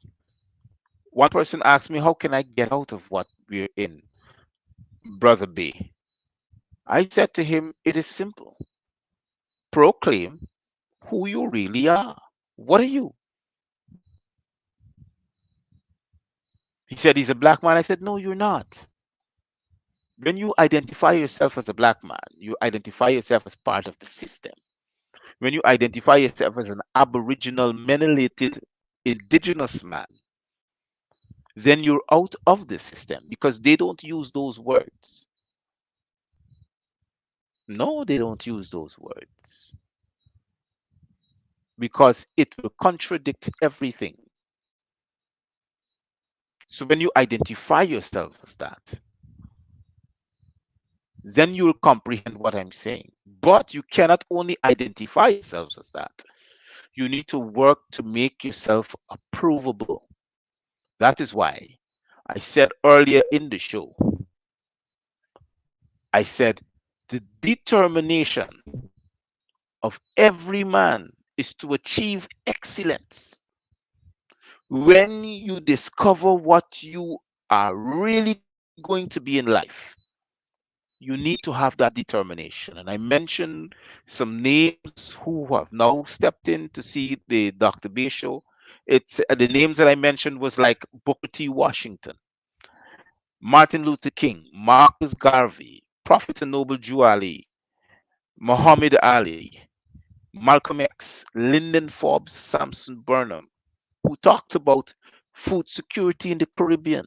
One person asked me, how can I get out of what we're in, Brother B? I said to him, it is simple. Proclaim who you really are. What are you? He said he's a black man. I said, no, you're not. When you identify yourself as a black man, you identify yourself as part of the system. When you identify yourself as an aboriginal, melanated, indigenous man, then you're out of the system because they don't use those words. No, they don't use those words because it will contradict everything. So when you identify yourself as that, then you'll comprehend what I'm saying. But you cannot only identify yourselves as that. You need to work to make yourself approvable. That is why I said earlier in the show, I said the determination of every man is to achieve excellence. When you discover what you are really going to be in life, You need to have that determination. And I mentioned some names who have now stepped in to see the Dr. Bay show. It's the names that I mentioned was like Booker T. Washington, Martin Luther King, Marcus Garvey, Prophet and Noble Jew Ali, Muhammad Ali, Malcolm X, Lyndon Forbes, Samson Burnham, who talked about food security in the Caribbean.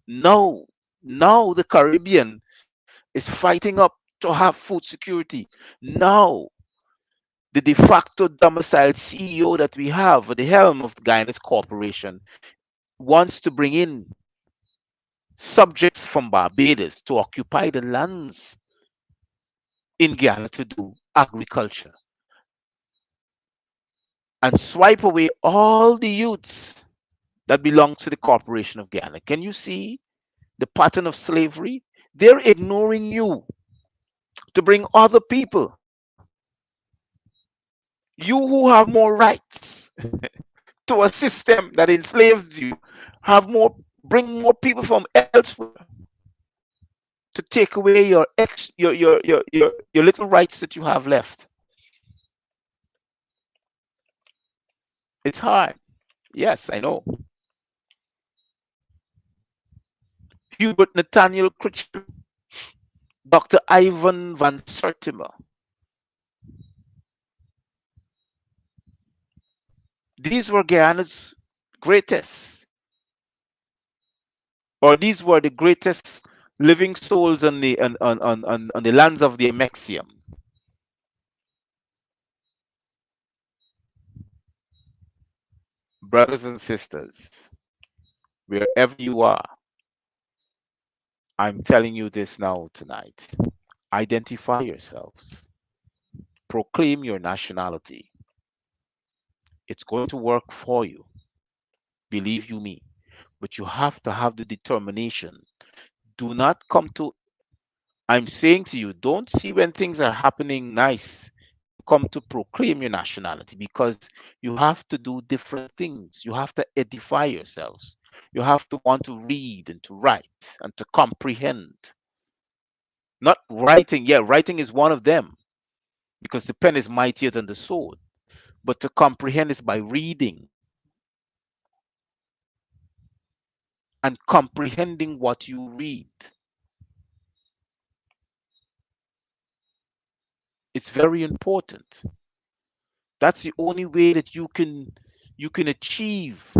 Now, now the Caribbean is fighting up to have food security. Now, the de facto domiciled CEO that we have at the helm of the Guinness Corporation wants to bring in subjects from Barbados to occupy the lands in Guyana to do agriculture and swipe away all the youths that belong to the Corporation of Guyana. Can you see the pattern of slavery? They're ignoring you to bring other people. You who have more rights to a system that enslaves you, have more, bring more people from elsewhere to take away your little rights that you have left. It's hard. Yes, I know. Hubert Nathaniel Critcham, Dr. Ivan van Sertima. These were Guyana's greatest, or these were the greatest living souls on on the lands of the Amexium. Brothers and sisters, wherever you are, I'm telling you this now tonight. Identify yourselves. Proclaim your nationality. It's going to work for you. Believe you me. But you have to have the determination. Do not come to, I'm saying to you, don't see when things are happening nice, come to proclaim your nationality, because you have to do different things. You have to edify yourselves. You have to want to read and to write and to comprehend. Not writing, yeah, writing is one of them because the pen is mightier than the sword. But to comprehend is by reading and comprehending what you read. It's very important. That's the only way that you can achieve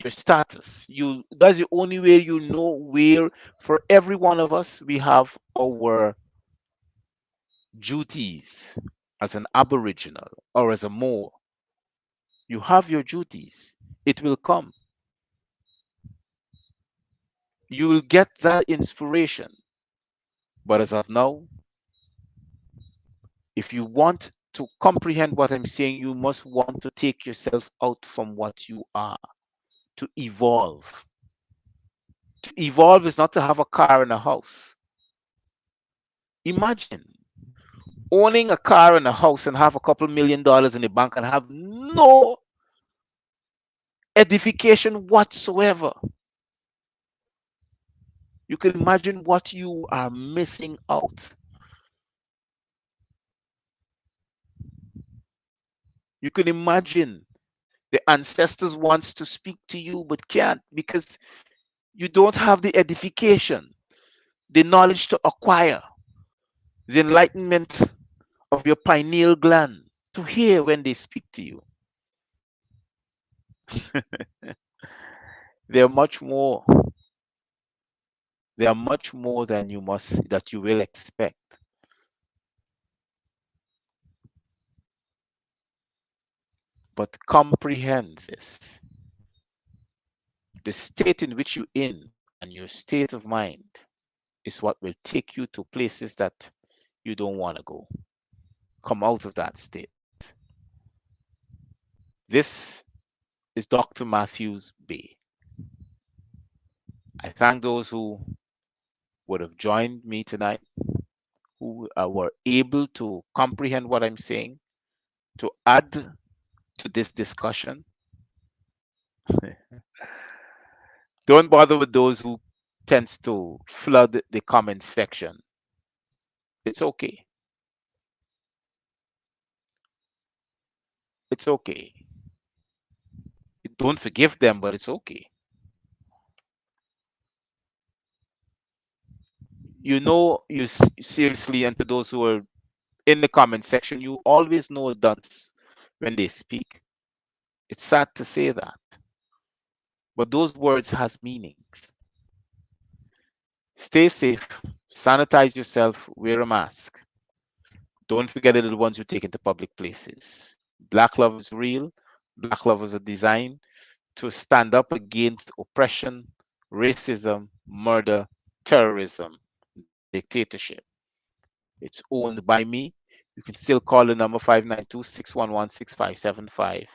your status. You That's the only way you know where. For every one of us, we have our duties as an aboriginal or as a Moor. You have your duties. It will come. You will get that inspiration. But as of now, if you want to comprehend what I'm saying, you must want to take yourself out from what you are to evolve. To evolve is not to have a car and a house. Imagine owning a car and a house and have a couple $1 million in the bank and have no edification whatsoever. You can imagine what you are missing out. You can imagine the ancestors wants to speak to you but can't because you don't have the edification, the knowledge to acquire, the enlightenment of your pineal gland to hear when they speak to you. They're much more. They are much more than you will expect. But comprehend this. The state in which you're in and your state of mind is what will take you to places that you don't want to go. Come out of that state. This is Dr. Matthews-Bey. I thank those who would have joined me tonight, who were able to comprehend what I'm saying, to add to this discussion. Don't bother with those who tends to flood the comment section. It's okay. It's okay. Don't forgive them, but it's okay. You know, seriously, and to those who are in the comment section, you always know a dunce when they speak. It's sad to say that, but those words has meanings. Stay safe, sanitize yourself, wear a mask. Don't forget the little ones you take into public places. Black love is real. Black love is a design to stand up against oppression, racism, murder, terrorism, dictatorship. It's owned by me. You can still call the number 592-611-6575.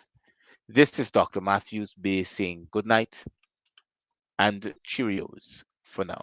This is Dr. Matthews-Bey saying good night and Cheerios for now.